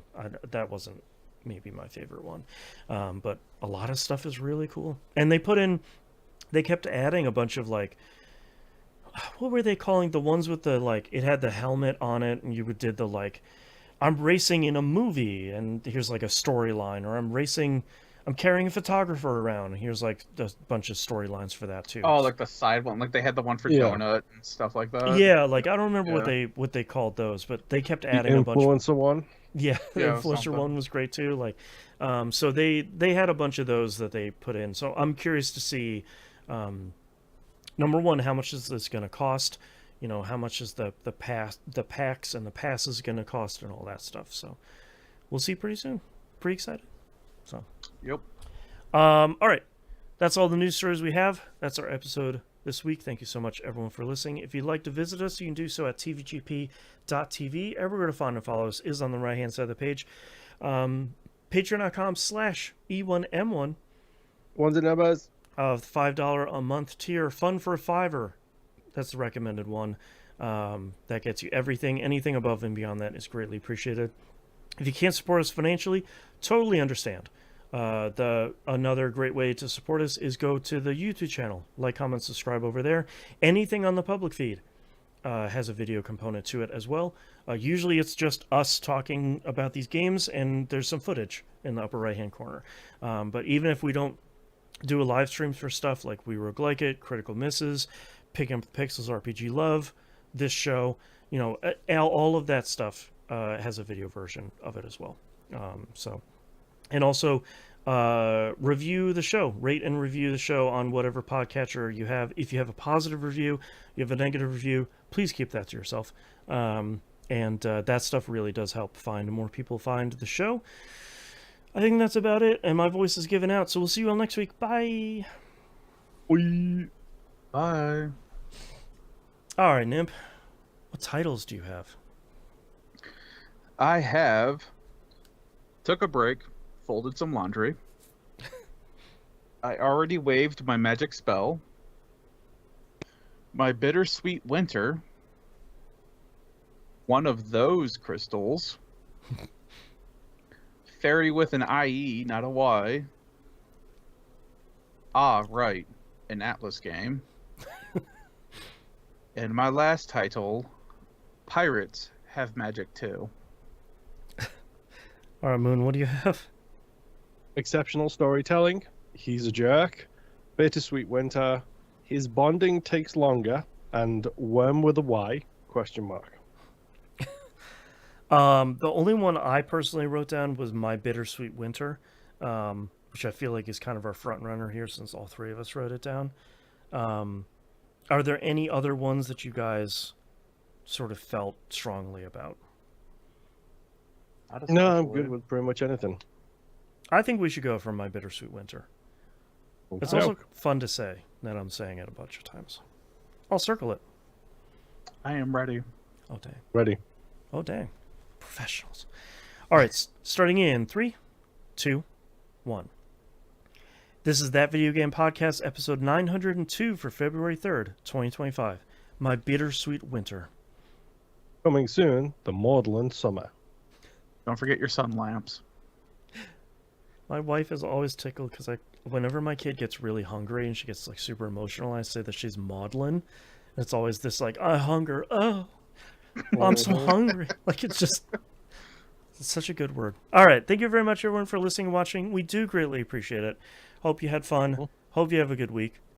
That wasn't maybe my favorite one. But a lot of stuff is really cool. And they kept adding a bunch of like, what were they calling the ones with the like, it had the helmet on it and you did the like, I'm racing in a movie and here's like a storyline, or I'm carrying a photographer around and here's like a bunch of storylines for that too. Oh, like the side one, like they had the one for Donut and stuff like that. Yeah, like I don't remember what they called those, but they kept adding a bunch. Influencer one. Yeah, the influencer one was great too. Like, so they had a bunch of those that they put in. So I'm curious to see, number one, how much is this going to cost? How much is the packs and the passes going to cost and all that stuff. So we'll see pretty soon. Pretty excited. So. Yep. All right. That's all the news stories we have. That's our episode this week. Thank you so much, everyone, for listening. If you'd like to visit us, you can do so at tvgp.tv. Everywhere to find and follow us is on the right-hand side of the page. Patreon.com/E1M1. Ones and numbers. $5 a month tier. Fun for a $5. That's the recommended one. That gets you everything. Anything above and beyond that is greatly appreciated. If you can't support us financially, totally understand. Another great way to support us is go to the YouTube channel. Like, comment, subscribe over there. Anything on the public feed. has a video component to it as well. Usually it's just us talking about these games, and there's some footage in the upper right-hand corner. But even if we don't do a live stream for stuff like We Roguelike It, Critical Misses, Picking Up the Pixels, RPG Love, this show, all of that stuff has a video version of it as well. And also review the show, rate and review the show on whatever podcatcher you have. If you have a positive review, you have a negative review, please keep that to yourself. And that stuff really does help more people find the show. I think that's about it, and my voice is given out, so we'll see you all next week. Bye. Bye. All right, Nimp. What titles do you have? I have took a break, folded some laundry. I already waved my magic spell. My Bittersweet Winter. One of those crystals. Fairy with an IE, not a Y. Ah, right. An Atlas game. And my last title, Pirates Have Magic Too. All right, Moon, what do you have? Exceptional storytelling. He's a jerk. Bittersweet Winter. His bonding takes longer. And Worm with a Y? Question mark. The only one I personally wrote down was My Bittersweet Winter, which I feel like is kind of our front runner here since all three of us wrote it down. Are there any other ones that you guys sort of felt strongly about? No, I'm good with pretty much anything. I think we should go for My Bittersweet Winter. It's also fun to say that I'm saying it a bunch of times. I'll circle it. I am ready. Oh, dang. Ready. Oh, dang. Professionals. All right, starting in 3, 2, 1. This is That Video Game Podcast, episode 902 for February 3rd, 2025. My Bittersweet Winter. Coming soon, the Maudlin Summer. Don't forget your sun lamps. My wife is always tickled because whenever my kid gets really hungry and she gets like super emotional, I say that she's maudlin. It's always this like, I hunger. Oh, I'm so hungry. Like it's such a good word. All right. Thank you very much, everyone, for listening and watching. We do greatly appreciate it. Hope you had fun. Hope you have a good week.